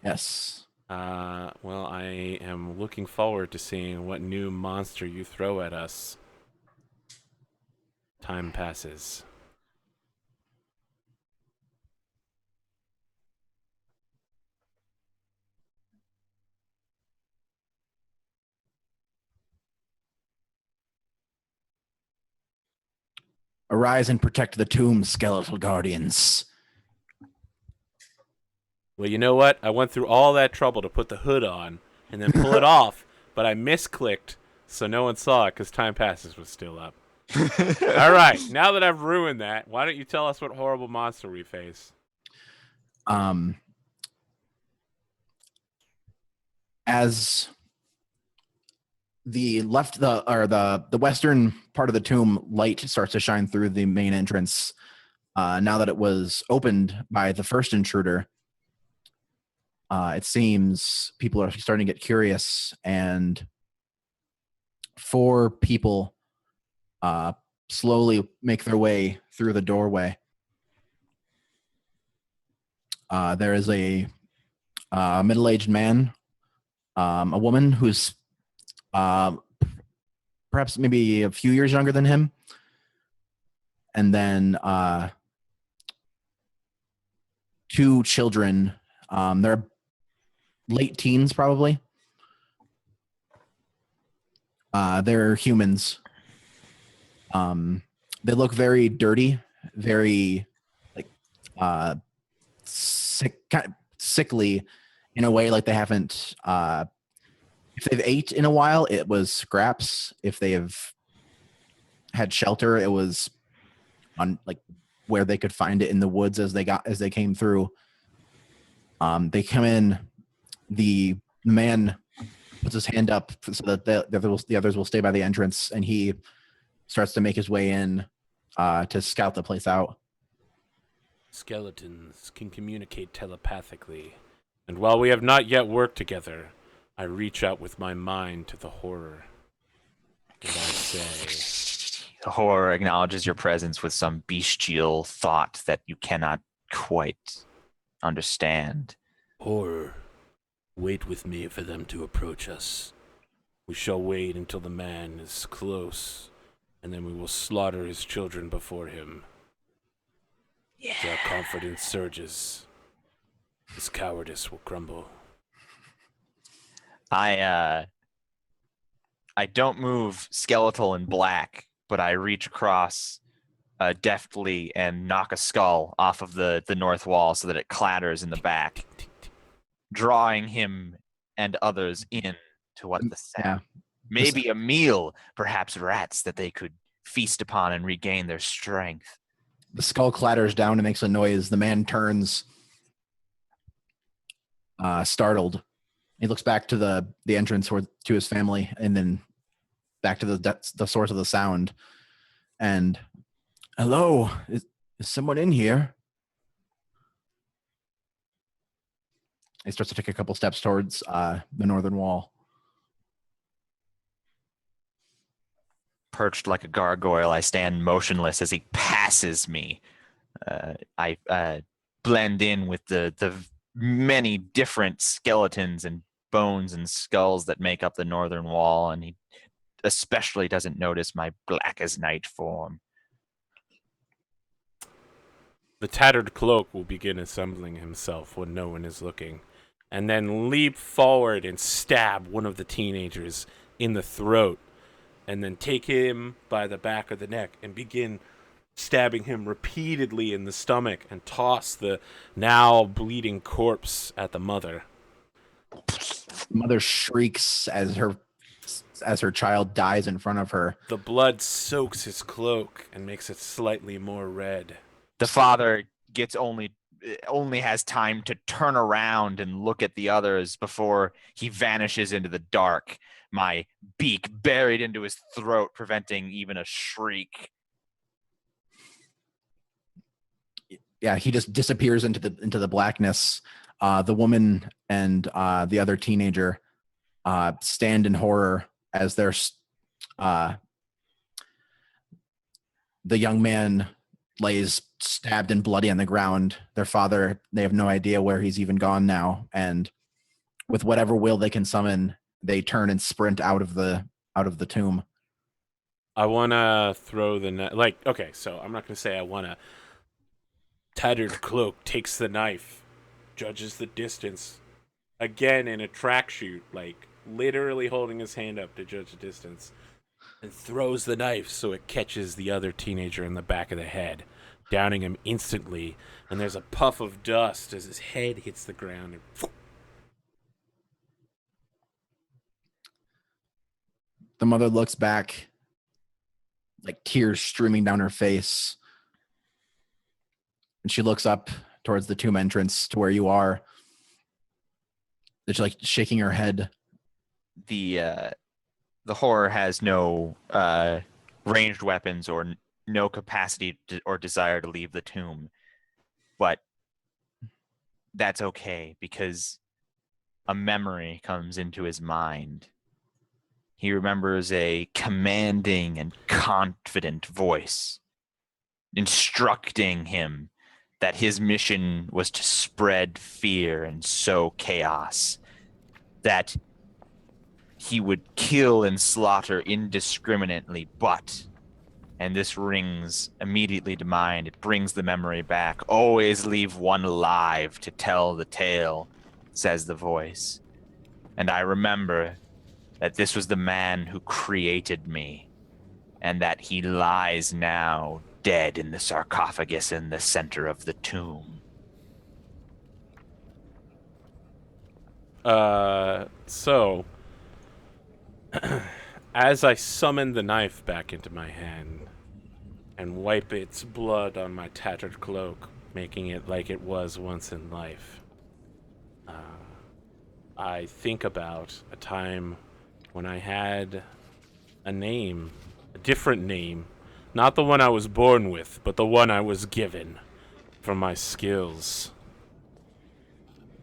Yes. Well, I am looking forward to seeing what new monster you throw at us. Time passes. Arise and protect the tomb, skeletal guardians. Well, you know what? I went through all that trouble to put the hood on and then pull it off, but I misclicked, so no one saw it because Time Passes was still up. All right, now that I've ruined that, why don't you tell us what horrible monster we face? As the western part of the tomb light starts to shine through the main entrance, now that it was opened by the first intruder, it seems people are starting to get curious, and 4 people slowly make their way through the doorway. There is a middle-aged man, a woman who's perhaps maybe a few years younger than him, and then 2 children. They're late teens, probably. They're humans. They look very dirty, very sickly in a way, like they haven't. If they've ate in a while, it was scraps. If they have had shelter, it was on where they could find it in the woods as they came through. They come in. The man puts his hand up so that the others will stay by the entrance, and he starts to make his way in to scout the place out. Skeletons can communicate telepathically, and while we have not yet worked together, I reach out with my mind to the horror. And I say, the horror acknowledges your presence with some bestial thought that you cannot quite understand. Horror, wait with me for them to approach us. We shall wait until the man is close, and then we will slaughter his children before him. Yeah. As our confidence surges, his cowardice will crumble. I don't move skeletal and black, but I reach across deftly and knock a skull off of the north wall so that it clatters in the back, drawing him and others in to what the sound. Maybe a meal, perhaps rats that they could feast upon and regain their strength. The skull clatters down and makes a noise. The man turns, startled. He looks back to the entrance to his family, and then back to the source of the sound. And, hello, is someone in here? He starts to take a couple steps towards the northern wall. Perched like a gargoyle, I stand motionless as he passes me. I blend in with the many different skeletons and bones and skulls that make up the northern wall, and he especially doesn't notice my black as night form. The tattered cloak will begin assembling himself when no one is looking, and then leap forward and stab one of the teenagers in the throat, and then take him by the back of the neck and begin stabbing him repeatedly in the stomach and toss the now bleeding corpse at the mother. The mother shrieks as her child dies in front of her. The blood soaks his cloak and makes it slightly more red. The father gets only has time to turn around and look at the others before he vanishes into the dark, my beak buried into his throat, preventing even a shriek. Yeah, he just disappears into the blackness. The woman and the other teenager stand in horror as the young man lays stabbed and bloody on the ground. Their father, they have no idea where he's even gone now, and with whatever will they can summon, they turn and sprint out of the tomb. I want to throw the okay, so I'm not going to say I want to. Tattered cloak takes the knife, judges the distance, again in a track shoot, like literally holding his hand up to judge the distance, and throws the knife so it catches the other teenager in the back of the head, downing him instantly, and there's a puff of dust as his head hits the ground. And the mother looks back, like tears streaming down her face, and she looks up towards the tomb entrance to where you are. She's like shaking her head. The horror has no ranged weapons or no capacity or desire to leave the tomb, but that's okay because a memory comes into his mind. He remembers a commanding and confident voice instructing him that his mission was to spread fear and sow chaos, that he would kill and slaughter indiscriminately, but, and this rings immediately to mind, it brings the memory back, always leave one alive to tell the tale, says the voice. And I remember that this was the man who created me, and that he lies now dead in the sarcophagus in the center of the tomb. So, as I summon the knife back into my hand and wipe its blood on my tattered cloak, making it like it was once in life, I think about a time when I had a name, a different name, not the one I was born with, but the one I was given from my skills.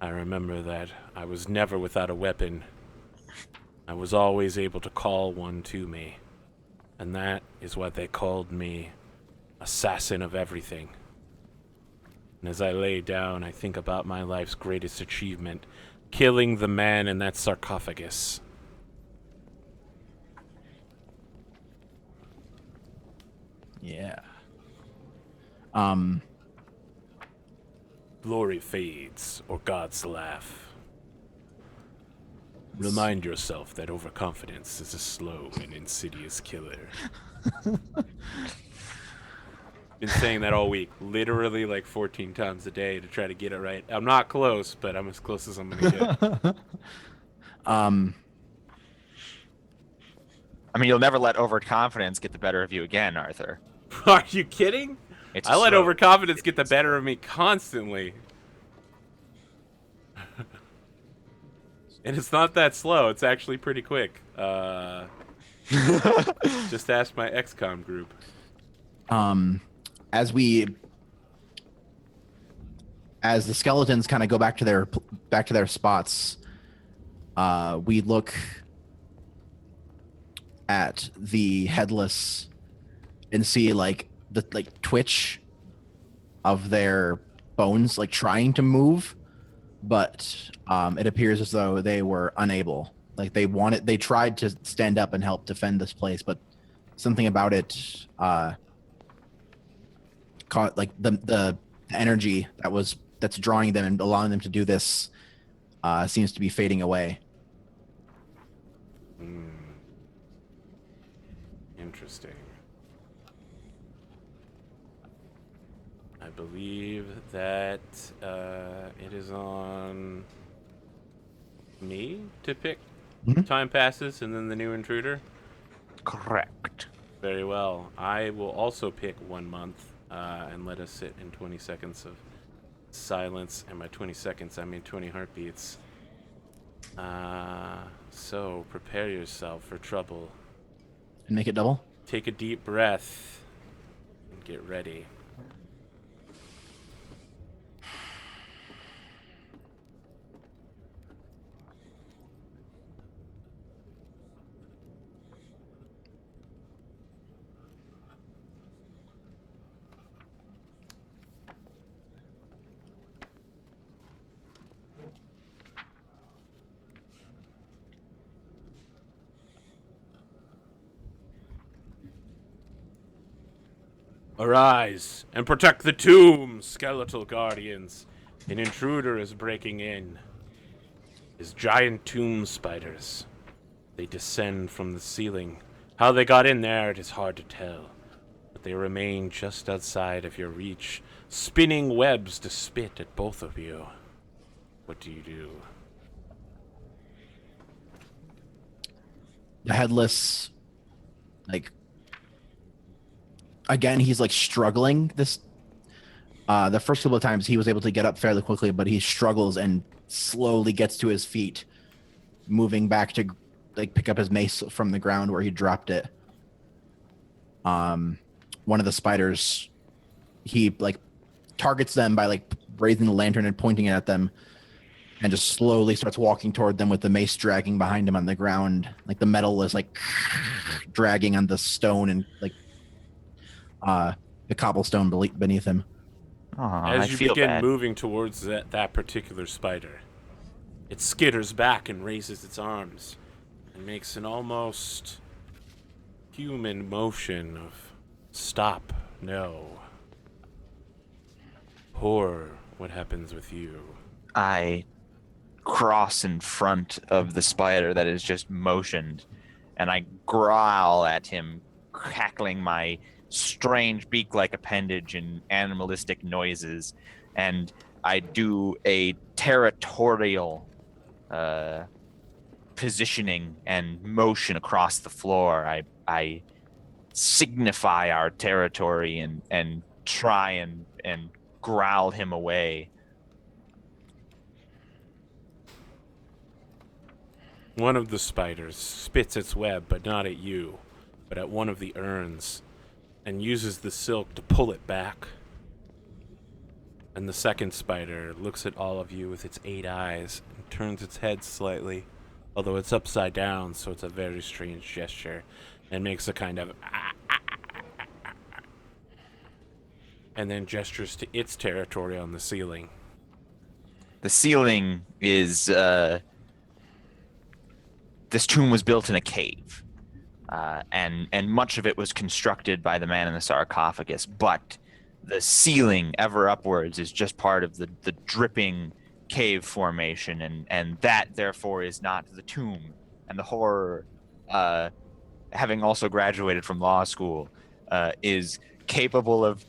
I remember that I was never without a weapon. I was always able to call one to me, and that is what they called me, assassin of everything. And as I lay down, I think about my life's greatest achievement, killing the man in that sarcophagus. Yeah. Glory fades, or gods laugh. Remind yourself that overconfidence is a slow and insidious killer. Been saying that all week, literally like 14 times a day to try to get it right. I'm not close, but I'm as close as I'm gonna get. I mean, you'll never let overconfidence get the better of you again, Arthur. Are you kidding? It's I let slow. overconfidence get the better of me constantly. And it's not that slow. It's actually pretty quick. Just ask my XCOM group. As the skeletons kind of go back to their spots, we look at the headless and see like the twitch of their bones, like trying to move, but it appears as though they were unable. Like they tried to stand up and help defend this place, but something about it caught like the energy that's drawing them and allowing them to do this seems to be fading away. Interesting. I believe that it is on me to pick Time Passes and then the new intruder. Correct. Very well. I will also pick 1 month and let us sit in 20 seconds of silence. And by 20 seconds, I mean 20 heartbeats. So prepare yourself for trouble. And make it double. Take a deep breath and get ready. Arise and protect the tomb, skeletal guardians. An intruder is breaking in. His giant tomb spiders. They descend from the ceiling. How they got in there, it is hard to tell. But they remain just outside of your reach, spinning webs to spit at both of you. What do you do? The headless, like, again, he's like struggling. The first couple of times he was able to get up fairly quickly, but he struggles and slowly gets to his feet, moving back to like pick up his mace from the ground where he dropped it. One of the spiders, he like targets them by like raising the lantern and pointing it at them, and just slowly starts walking toward them with the mace dragging behind him on the ground. Like the metal is like dragging on the stone and like the cobblestone beneath him. As you begin moving towards that particular spider, it skitters back and raises its arms and makes an almost human motion of stop, no. Horror, what happens with you? I cross in front of the spider that is just motioned, and I growl at him, cackling my strange beak-like appendage and animalistic noises, and I do a territorial positioning and motion across the floor. I signify our territory and try and growl him away. One of the spiders spits its web, but not at you, but at one of the urns, and uses the silk to pull it back. And the second spider looks at all of you with its 8 eyes and turns its head slightly, although it's upside down, so it's a very strange gesture, and makes a kind of and then gestures to its territory on the ceiling. The ceiling is this tomb was built in a cave, and much of it was constructed by the man in the sarcophagus, but the ceiling ever upwards is just part of the dripping cave formation, and that therefore is not the tomb. And the horror, having also graduated from law school, is capable of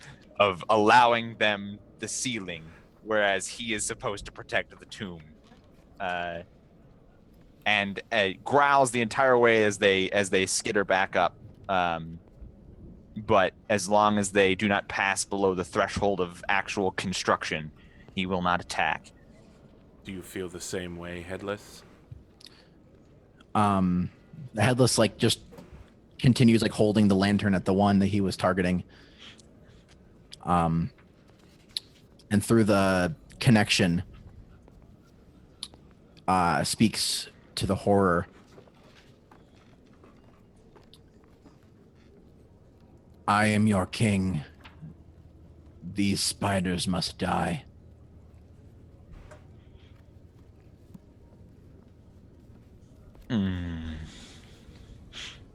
allowing them the ceiling, whereas he is supposed to protect the tomb. And growls the entire way as they skitter back up. But as long as they do not pass below the threshold of actual construction, he will not attack. Do you feel the same way, Headless? The Headless like just continues like holding the lantern at the one that he was targeting. And through the connection, speaks to the horror. I am your king. These spiders must die.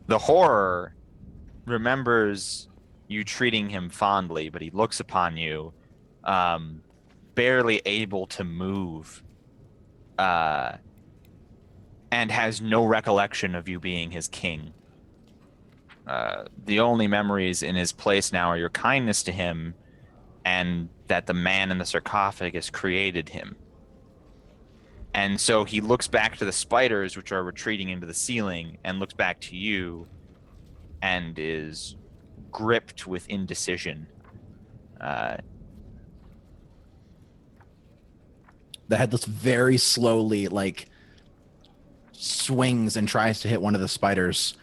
The horror remembers you treating him fondly, but he looks upon you, barely able to move, and has no recollection of you being his king. The only memories in his place now are your kindness to him and that the man in the sarcophagus created him. And so he looks back to the spiders, which are retreating into the ceiling, and looks back to you and is gripped with indecision. The headless very slowly like swings and tries to hit one of the spiders.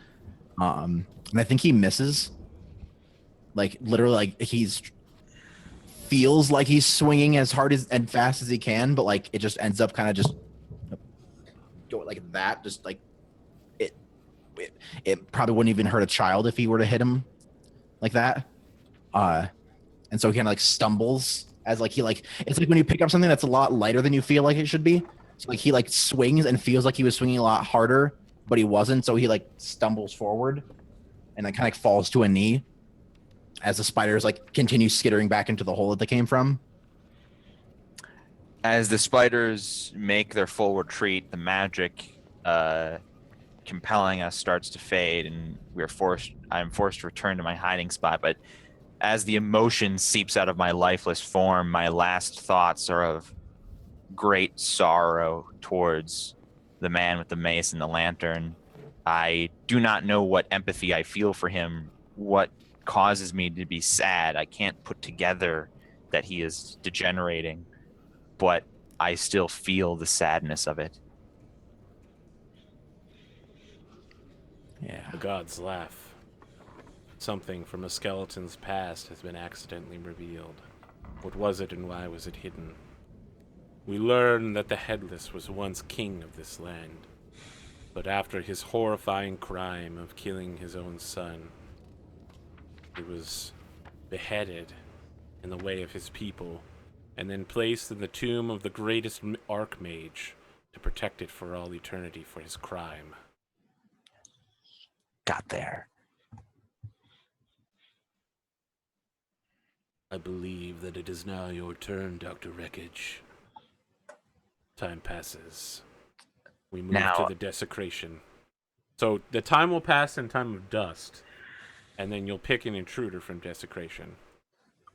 And I think he misses. Like literally, like he's feels like he's swinging as hard as and fast as he can, but like it just ends up kind of just doing like that. Just like it, it probably wouldn't even hurt a child if he were to hit him like that. And so he kind of like stumbles as like he like it's like when you pick up something that's a lot lighter than you feel like it should be. So like he like swings and feels like he was swinging a lot harder, but he wasn't. So he like stumbles forward and then kind of like falls to a knee as the spiders like continue skittering back into the hole that they came from. As the spiders make their full retreat, the magic compelling us starts to fade, and I'm forced to return to my hiding spot. But as the emotion seeps out of my lifeless form, my last thoughts are of great sorrow towards the man with the mace and the lantern. I do not know what empathy I feel for him, what causes me to be sad. I can't put together that he is degenerating, but I still feel the sadness of it. Yeah. The gods laugh. Something from a skeleton's past has been accidentally revealed. What was it and why was it hidden? We learn that the Headless was once king of this land, but after his horrifying crime of killing his own son, he was beheaded in the way of his people, and then placed in the tomb of the greatest archmage to protect it for all eternity for his crime. Got there. I believe that it is now your turn, Dr. Wreckage. Time passes. We move Now- to the desecration. So the time will pass in time of dust, and then you'll pick an intruder from desecration.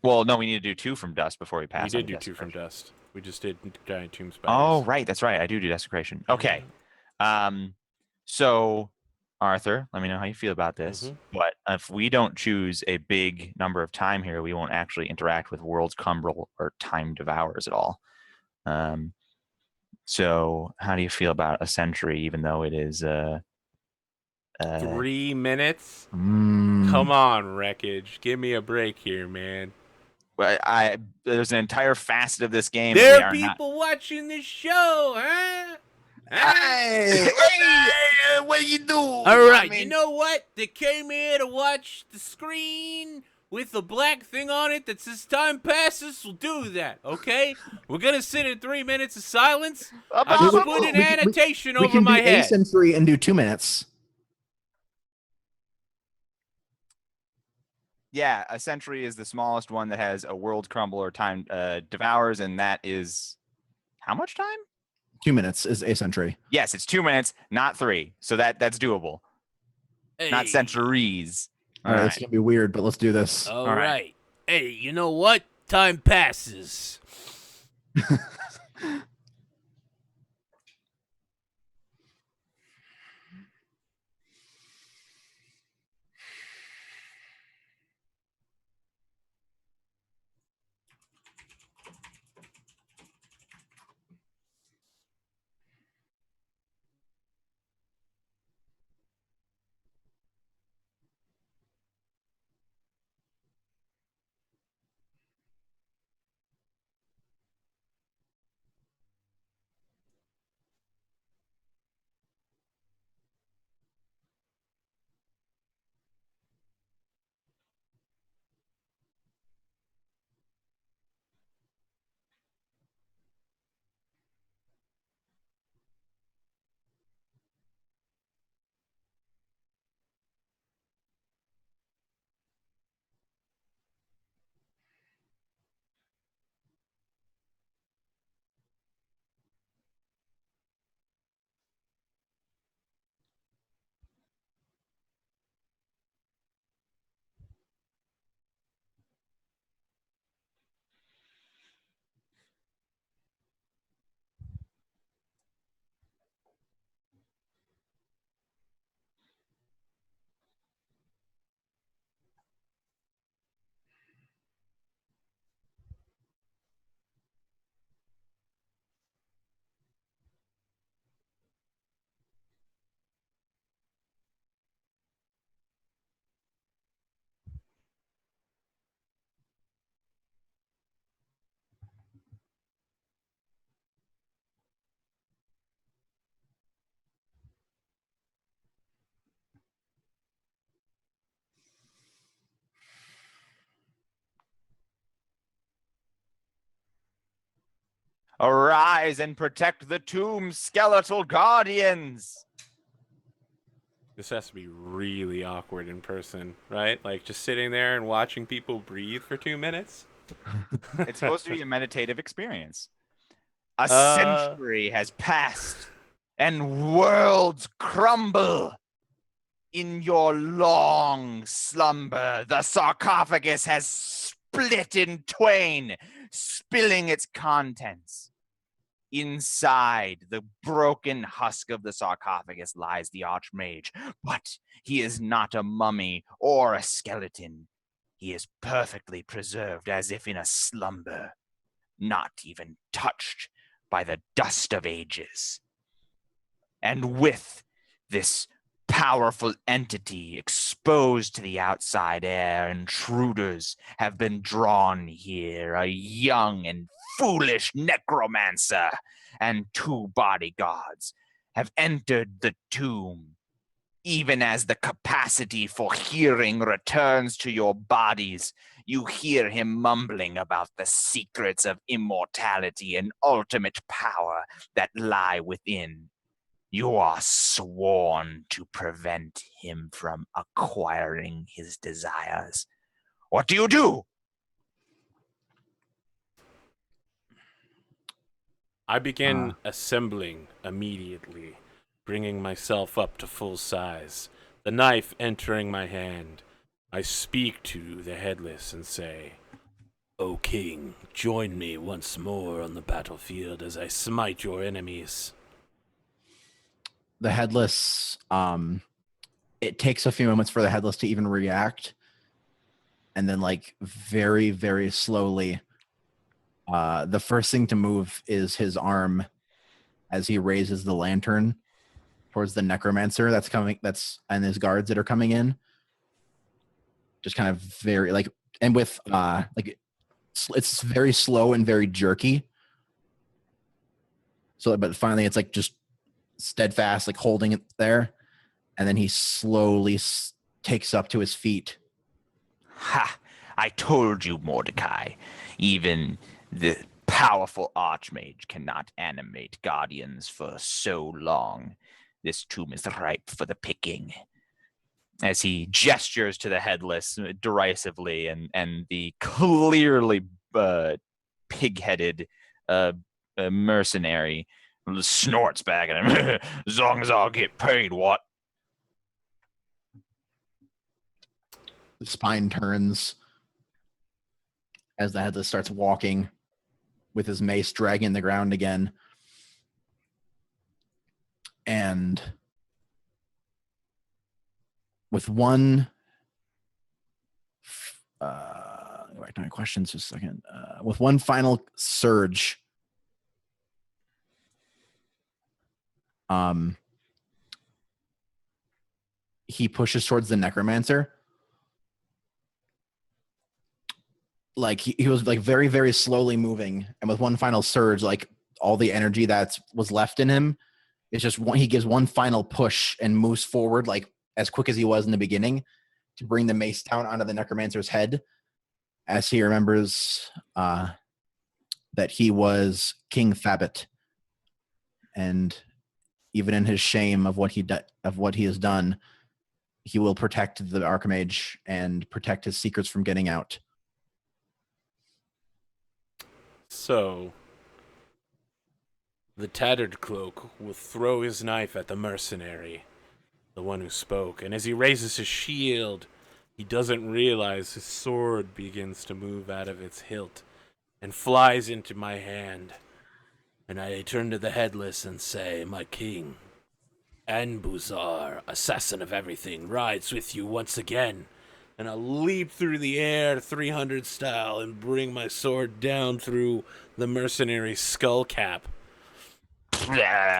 Well, no, we need to do 2 from dust before we pass. We on did to do 2 from desecration. dust. We just did giant tomb spiders. Oh, right, that's right. I do desecration. Okay. So Arthur, let me know how you feel about this. Mhm. But if we don't choose a big number of time here, we won't actually interact with World's Cumbrel or Time Devours at all. So how do you feel about a century, even though it is 3 minutes? Mm. Come on, Wreckage. Give me a break here, man. there's an entire facet of this game. There that we are are not- people watching this show, huh? Hey, what do you do? All right, you know what? They came here to watch the screen with a black thing on it that says time passes. We'll do that, okay? We're gonna sit in 3 minutes of silence. I just put an annotation we over can my do head. a century and do 2 minutes. Yeah, a century is the smallest one that has a World Crumble or Time Devours, and that is how much time? 2 minutes is a century. Yes, it's 2 minutes, not 3. So that's doable. Not Hey. centuries. All right, it's gonna be weird, but let's do this. All right. right. Hey, you know what? Time passes. Arise and protect the tomb's skeletal guardians. This has to be really awkward in person, right? Like just sitting there and watching people breathe for 2 minutes. It's supposed to be a meditative experience. A Uh. century has passed, and worlds crumble. In your long slumber, the sarcophagus has split in twain, spilling its contents. Inside the broken husk of the sarcophagus lies the Archmage, but he is not a mummy or a skeleton. He is perfectly preserved as if in a slumber, not even touched by the dust of ages. And with this powerful entity exposed to the outside air, intruders have been drawn here, a young and foolish necromancer and 2 bodyguards have entered the tomb. Even as the capacity for hearing returns to your bodies, you hear him mumbling about the secrets of immortality and ultimate power that lie within. You are sworn to prevent him from acquiring his desires. What do? I begin assembling immediately, bringing myself up to full size, the knife entering my hand. I speak to the headless and say, "O king, join me once more on the battlefield as I smite your enemies." The headless, it takes a few moments for the headless to even react. And then like very, very slowly, the first thing to move is his arm as he raises the lantern towards the necromancer and his guards that are coming in. Just kind of very like, and with it's very slow and very jerky. So, but finally it's like just steadfast, like holding it there. And then he slowly takes up to his feet. Ha! I told you, Mordecai. Even the powerful Archmage cannot animate guardians for so long. This tomb is ripe for the picking. As he gestures to the headless derisively, and the clearly pig-headed mercenary snorts back at him. As long as I'll get paid, what? The spine turns as the headless starts walking with his mace dragging the ground again. And with one go back to my questions just a second. With one final surge, he pushes towards the necromancer. Like he was like very, very slowly moving, and with one final surge, like all the energy that was left in him, it's just he gives one final push and moves forward like as quick as he was in the beginning to bring the mace down onto the necromancer's head, as he remembers that he was King Thabit, and even in his shame of what he has done, he will protect the Archmage and protect his secrets from getting out. So, the tattered cloak will throw his knife at the mercenary, the one who spoke, and as he raises his shield, he doesn't realize his sword begins to move out of its hilt and flies into my hand. And I turn to the headless and say, "My king, Anbuzar, assassin of everything, rides with you once again." And I'll leap through the air 300 style and bring my sword down through the mercenary's skull cap.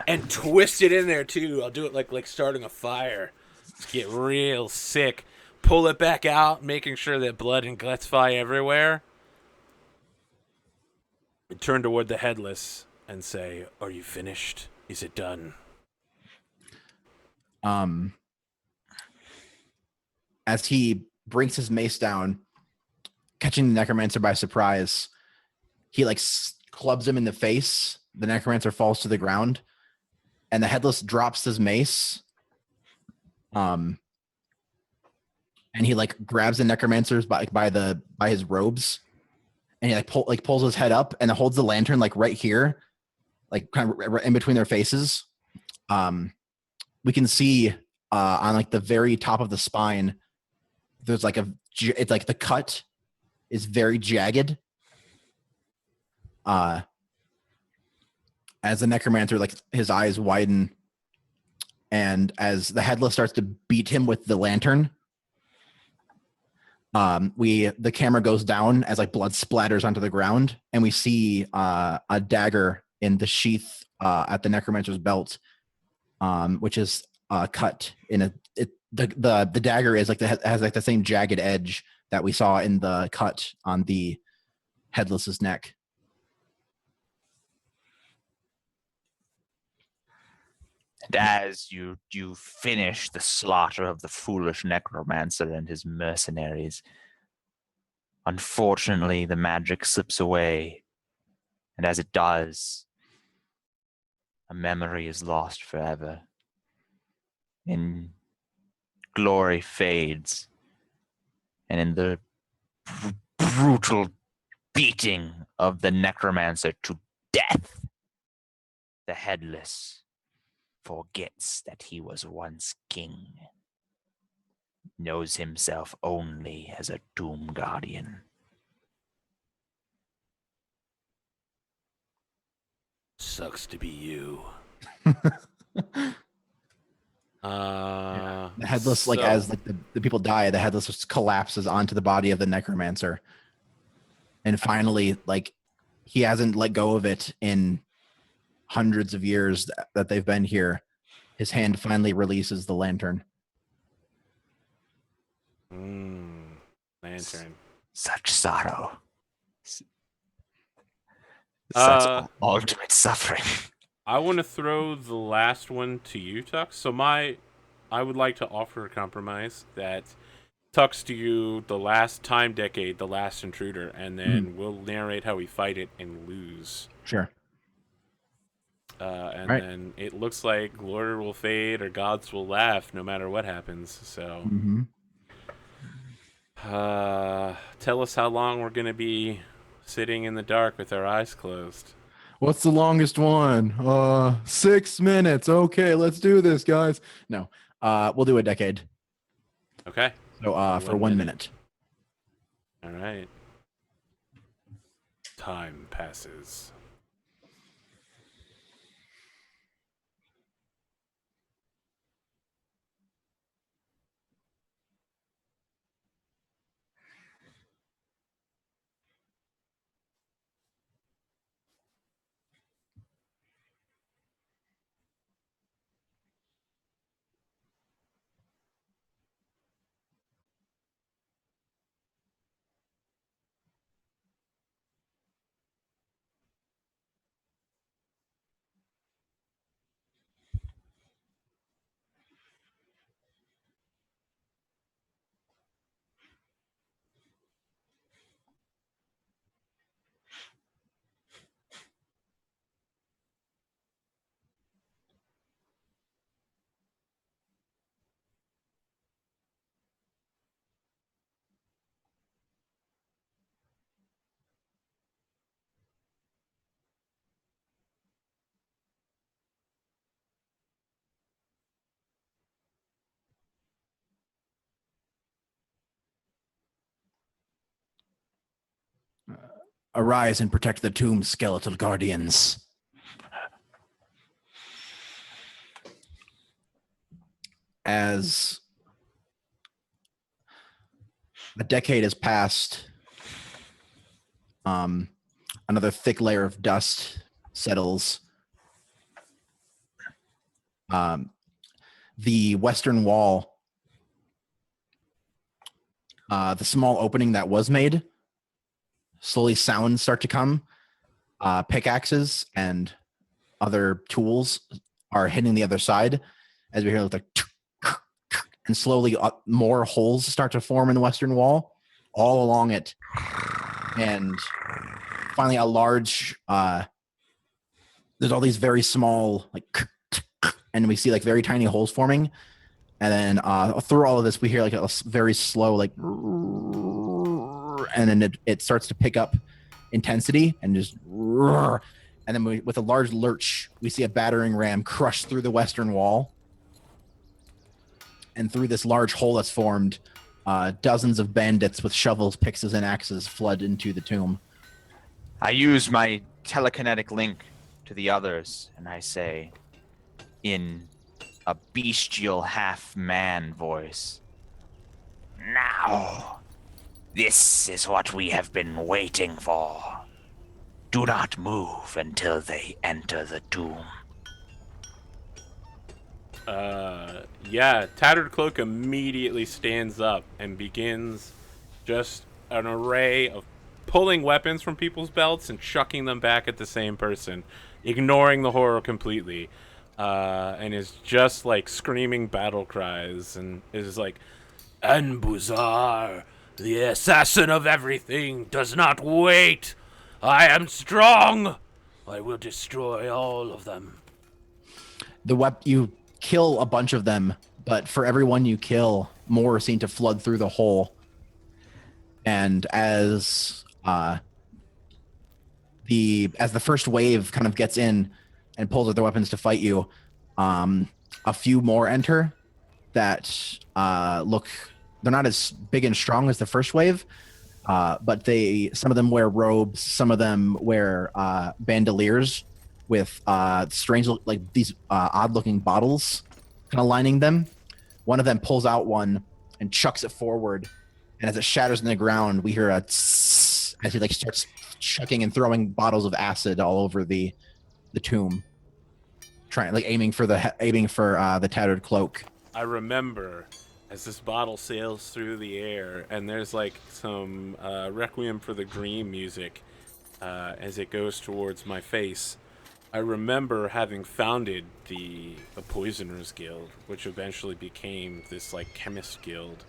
And twist it in there too. I'll do it like starting a fire. Just get real sick. Pull it back out, making sure that blood and guts fly everywhere. And turn toward the headless and say, "Are you finished? Is it done?" As he brings his mace down, catching the necromancer by surprise, he like clubs him in the face. The necromancer falls to the ground, and the headless drops his mace. And he like grabs the necromancer's by his robes, and he pulls his head up and holds the lantern like right here, like kind of right in between their faces. We can see on like the very top of the spine, there's like it's like the cut is very jagged. As the necromancer, like his eyes widen, and as the headless starts to beat him with the lantern, the camera goes down as like blood splatters onto the ground, and we see a dagger in the sheath at the necromancer's belt, which is cut in the dagger is like has like the same jagged edge that we saw in the cut on the headless's neck. And as you finish the slaughter of the foolish necromancer and his mercenaries, unfortunately the magic slips away, and as it does, a memory is lost forever, and glory fades, and in the brutal beating of the necromancer to death, the headless forgets that he was once king, knows himself only as a Doom Guardian. Sucks to be you. The headless, like as like the people die, the headless just collapses onto the body of the necromancer, and finally, like he hasn't let go of it in hundreds of years that they've been here. His hand finally releases the lantern. Lantern. Such sorrow. Such ultimate suffering. I want to throw the last one to you, Tux. So I would like to offer a compromise that Tux to you the last time decade, the last intruder, and then we'll narrate how we fight it and lose. Sure. And then it looks like glory will fade or gods will laugh no matter what happens. So tell us how long we're going to be sitting in the dark with our eyes closed. What's the longest one? 6 minutes. Okay, let's do this, guys. No, we'll do a decade. Okay. So for 1 minute. All right. Time passes. Arise and protect the tomb, skeletal guardians. As a decade has passed, another thick layer of dust settles. The western wall, the small opening that was made, slowly sounds start to come. Pickaxes and other tools are hitting the other side as we hear like and slowly more holes start to form in the western wall all along it. And finally a large. There's all these very small and we see like very tiny holes forming, and then through all of this we hear like a very slow like, and then it starts to pick up intensity and just, and then with a large lurch we see a battering ram crush through the western wall, and through this large hole that's formed, dozens of bandits with shovels, picks, and axes flood into the tomb. I use my telekinetic link to the others, and I say, in a bestial half-man voice, "Now, this is what we have been waiting for. Do not move until they enter the tomb." Yeah, Tattered Cloak immediately stands up and begins just an array of pulling weapons from people's belts and chucking them back at the same person, ignoring the horror completely, and is just like screaming battle cries and is like, "Anbuzar, the assassin of everything, does not wait. I am strong. I will destroy all of them." You kill a bunch of them, but for every one you kill, more seem to flood through the hole. And as the first wave kind of gets in and pulls out their weapons to fight you, a few more enter that they're not as big and strong as the first wave, but some of them wear robes, some of them wear bandoliers with strange, like these odd-looking bottles kind of lining them. One of them pulls out one and chucks it forward, and as it shatters in the ground, we hear a tss as he like starts chucking and throwing bottles of acid all over the tomb, aiming for the Tattered Cloak. I remember as this bottle sails through the air, and there's like some Requiem for the Dream music as it goes towards my face. I remember having founded the Poisoners Guild, which eventually became this like chemist guild,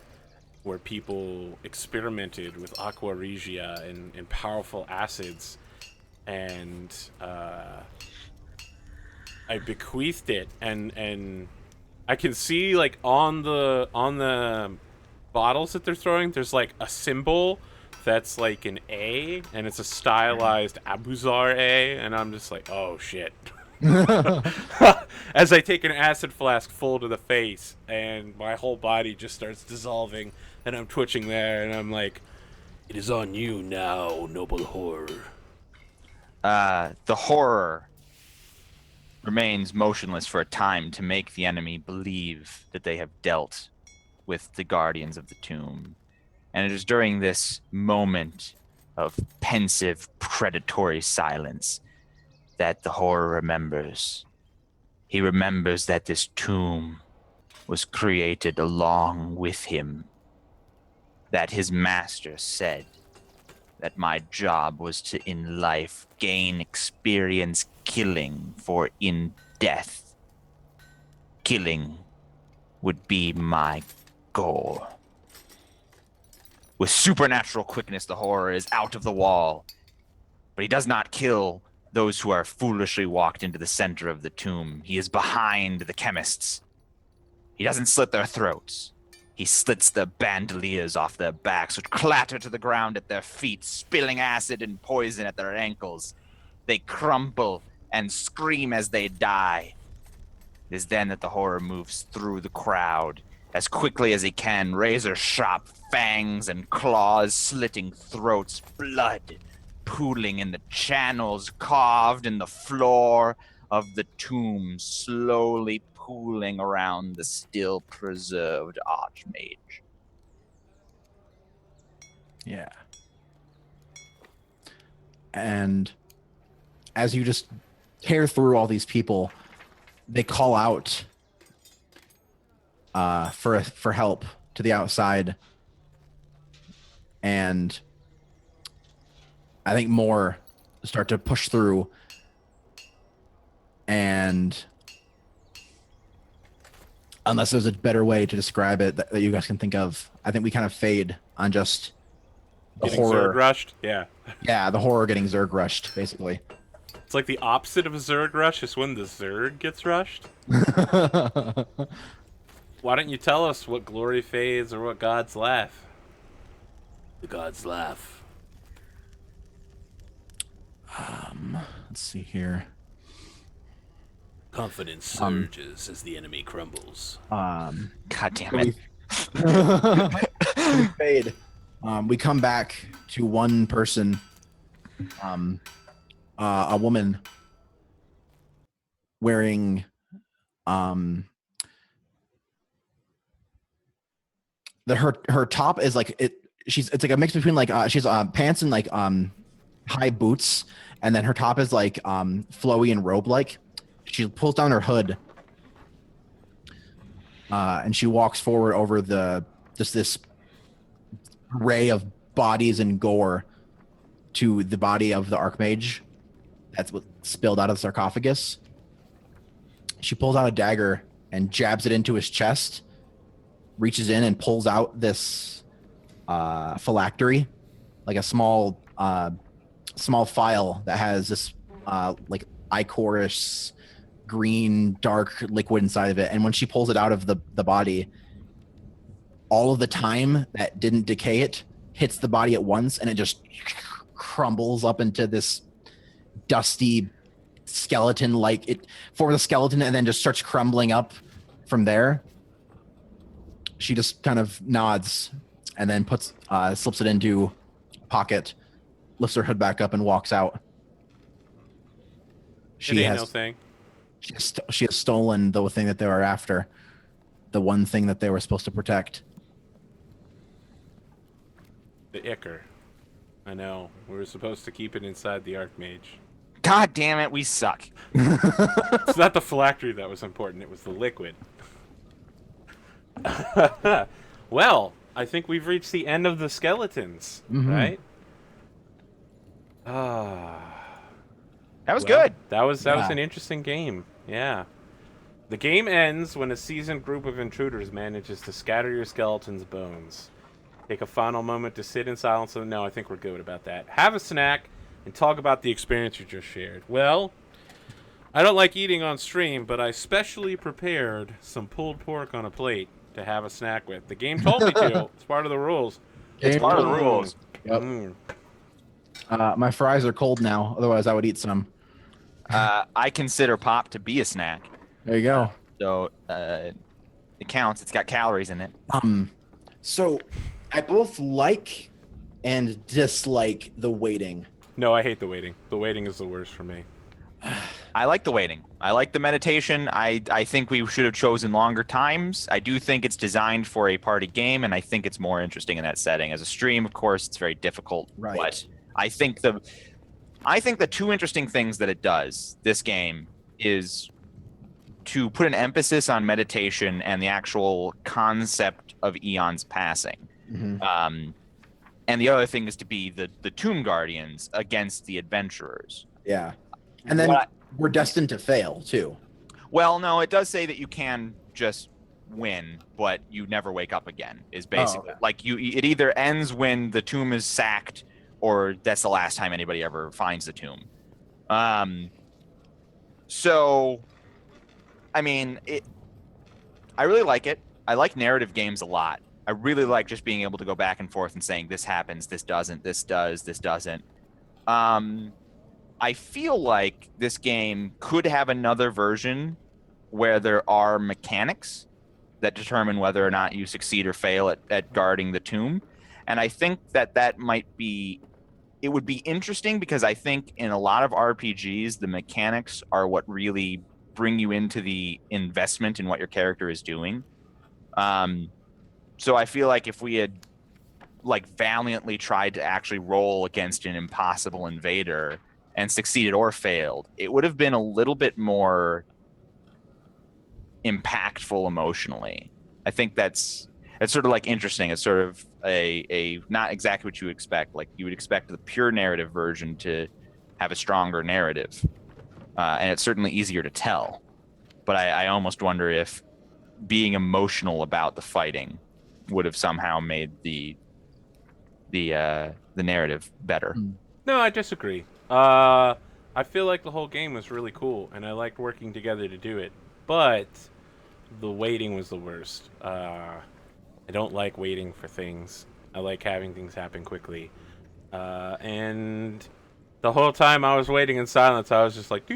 where people experimented with aqua regia and powerful acids, and I bequeathed it, and I can see like on the bottles that they're throwing, there's like a symbol that's like an A, and it's a stylized Abuzar A, and I'm just like, oh shit. As I take an acid flask full to the face, and my whole body just starts dissolving, and I'm twitching there, and I'm like, it is on you now, noble horror. The horror remains motionless for a time to make the enemy believe that they have dealt with the guardians of the tomb. And it is during this moment of pensive, predatory silence that the horror remembers. He remembers that this tomb was created along with him, that his master said that my job was to, in life, gain experience killing, for in death, killing would be my goal. With supernatural quickness, the horror is out of the wall, but he does not kill those who are foolishly walked into the center of the tomb. He is behind the chemists. He doesn't slit their throats. He slits the bandoliers off their backs, which clatter to the ground at their feet, spilling acid and poison at their ankles. They crumple and scream as they die. It is then that the horror moves through the crowd as quickly as he can, razor-sharp fangs and claws slitting throats, blood pooling in the channels carved in the floor of the tomb, slowly pooling around the still preserved Archmage. Yeah. And as you just tear through all these people, they call out for help to the outside, and I think more start to push through, and unless there's a better way to describe it that you guys can think of, I think we kind of fade on just the Getting horror. Zerg rushed? Yeah. Yeah, the horror getting Zerg rushed, basically. It's like the opposite of a Zerg rush is when the Zerg gets rushed. Why don't you tell us what glory fades or what gods laugh? The gods laugh. Let's see here. Confidence surges as the enemy crumbles. God damn it. We fade. We come back to one person, a woman wearing her top is like it's like a mix between like she's pants and like high boots, and then her top is like flowy and robe like. She pulls down her hood and she walks forward over this array of bodies and gore to the body of the Archmage that's what spilled out of the sarcophagus. She pulls out a dagger and jabs it into his chest, reaches in and pulls out this phylactery, like a small file that has this like ichorous green dark liquid inside of it. And when she pulls it out of the body, all of the time that didn't decay it hits the body at once, and it just crumbles up into this dusty skeleton, like it forms a skeleton and then just starts crumbling up from there. She just kind of nods and then slips it into a pocket, lifts her hood back up and walks out. It ain't no thing. She has stolen the thing that they were after, the one thing that they were supposed to protect. The Ichor. I know. We were supposed to keep it inside the Archmage. God damn it, we suck. It's not the phylactery that was important, it was the liquid. Well, I think we've reached the end of the skeletons, right? That was good. That was an interesting game. Yeah. The game ends when a seasoned group of intruders manages to scatter your skeleton's bones. Take a final moment to sit in silence. No, I think we're good about that. Have a snack and talk about the experience you just shared. Well, I don't like eating on stream, but I specially prepared some pulled pork on a plate to have a snack with. The game told me to. It's part of the rules. It's part of the rules. Yep. My fries are cold now. Otherwise, I would eat some. I consider pop to be a snack. There you go. So it counts. It's got calories in it. So I both like and dislike the waiting. No, I hate the waiting. The waiting is the worst for me. I like the waiting. I like the meditation. I think we should have chosen longer times. I do think it's designed for a party game, and I think it's more interesting in that setting. As a stream, of course, it's very difficult. Right. But I think the two interesting things that it does, this game, is to put an emphasis on meditation and the actual concept of eons passing. Mm-hmm. And the other thing is to be the tomb guardians against the adventurers. Yeah. And then we're destined to fail, too. Well, no, it does say that you can just win, but you never wake up again, is basically. Like, it either ends when the tomb is sacked, or that's the last time anybody ever finds the tomb. So, I mean, I really like it. I like narrative games a lot. I really like just being able to go back and forth and saying, this happens, this doesn't, this does, this doesn't. I feel like this game could have another version where there are mechanics that determine whether or not you succeed or fail at guarding the tomb. And I think that might be, it would be interesting because I think in a lot of RPGs, the mechanics are what really bring you into the investment in what your character is doing. So I feel like if we had like valiantly tried to actually roll against an impossible invader and succeeded or failed, it would have been a little bit more impactful emotionally. I think it's sort of like interesting. It's sort of a not exactly what you expect. Like you would expect the pure narrative version to have a stronger narrative, and it's certainly easier to tell. But I almost wonder if being emotional about the fighting would have somehow made the the narrative better. No, I disagree. I feel like the whole game was really cool, and I liked working together to do it. But the waiting was the worst. I don't like waiting for things. I like having things happen quickly. And the whole time I was waiting in silence, I was just like. I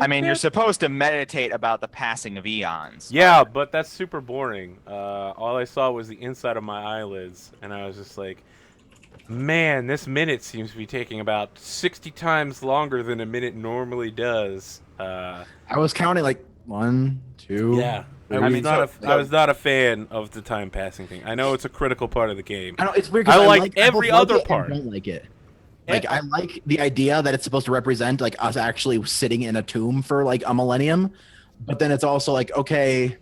mean, you're supposed to meditate about the passing of eons. Yeah, but that's super boring. All I saw was the inside of my eyelids, and I was just like, man, this minute seems to be taking about 60 times longer than a minute normally does. I was counting like 1, 2. Yeah. I was not a fan of the time passing thing. I know it's a critical part of the game. I know it's weird. 'Cause I like both every like other it and part. Don't like it. Like I like the idea that it's supposed to represent like us actually sitting in a tomb for like a millennium, but then it's also like, okay,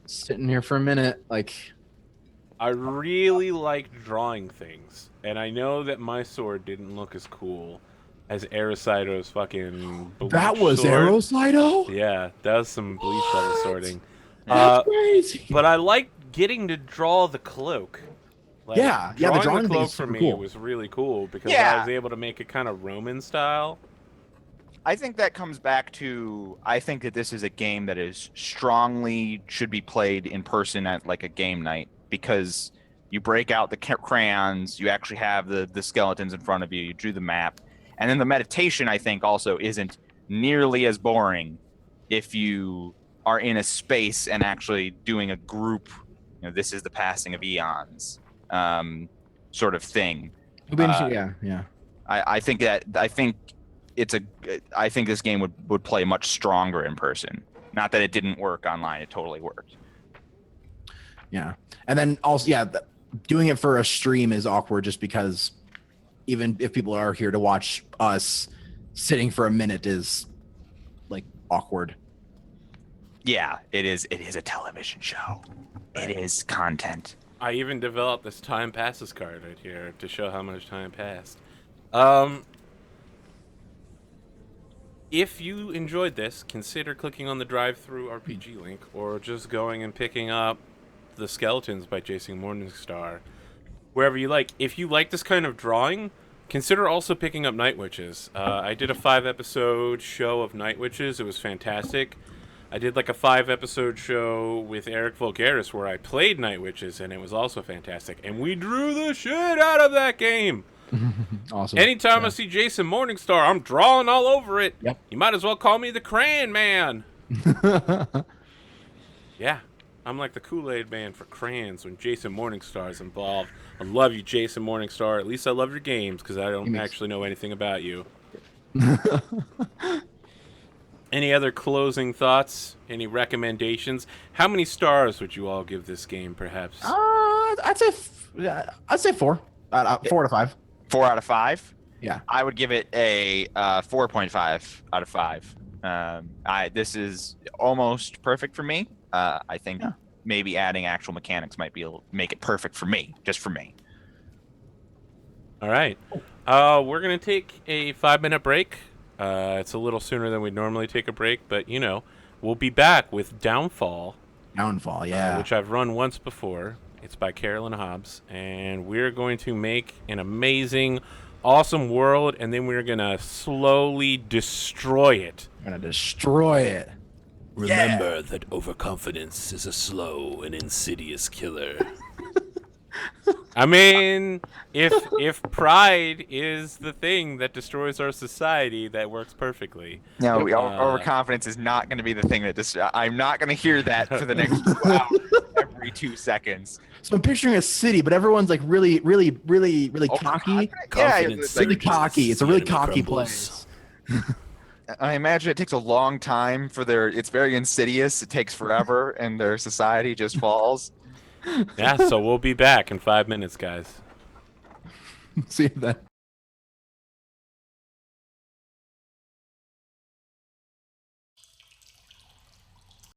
sitting here for a minute, like. I really liked drawing things, and I know that my sword didn't look as cool as Aricido's fucking bleach That was sword. Aricido? Yeah, that was some bleach level sorting. That's crazy. But I liked getting to draw the cloak. Like, the drawing the thing cloak is for super me cool. was really cool because I Yeah. was able to make it kind of Roman style. I think that comes back to I think that this is a game that is strongly should be played in person at like a game night because you break out the crayons, you actually have the skeletons in front of you, you drew the map, and then the meditation I think also isn't nearly as boring if you are in a space and actually doing a group. You know, this is the passing of eons, sort of thing. It'll be interesting. Yeah. I think this game would play much stronger in person. Not that it didn't work online; it totally worked. Yeah. And then also, doing it for a stream is awkward just because even if people are here to watch us, sitting for a minute is like awkward. Yeah, it is. It is a television show. It is content. I even developed this time passes card right here to show how much time passed. If you enjoyed this, consider clicking on the drive-through RPG link or just going and picking up The Skeletons by Jason Morningstar, wherever you like. If you like this kind of drawing, consider also picking up Night Witches. I did a 5-episode show of Night Witches. It was fantastic. I did like a 5-episode show with Eric Vulgaris where I played Night Witches, and it was also fantastic. And we drew the shit out of that game. Awesome. Anytime I see Jason Morningstar, I'm drawing all over it. Yep. You might as well call me the Crayon Man. Yeah, I'm like the Kool-Aid Man for crayons when Jason Morningstar is involved. I love you, Jason Morningstar. At least I love your games because I don't actually know anything about you. Any other closing thoughts? Any recommendations? How many stars would you all give this game, perhaps? I'd say 4. 4 to 5. 4 out of 5. Yeah. I would give it a 4.5 out of 5. This is almost perfect for me. I think maybe adding actual mechanics might be able to make it perfect for me, just for me. All right. We're going to take a 5-minute break. It's a little sooner than we'd normally take a break, but, you know, we'll be back with Downfall. Downfall, yeah. Which I've run once before. It's by Carolyn Hobbs, and we're going to make an amazing, awesome world, and then we're going to slowly destroy it. We're going to destroy it. Remember that overconfidence is a slow and insidious killer. I mean, if pride is the thing that destroys our society, that works perfectly. No, overconfidence is not going to be the thing that I'm not going to hear that for the next 2 hours, every 2 seconds. So I'm picturing a city, but everyone's like really cocky. Yeah, Confidence Really surges, cocky. It's a the really enemy cocky crumbles. place. I imagine it takes a long time for it's very insidious. It takes forever, and their society just falls. Yeah, so we'll be back in 5 minutes, guys. See you then.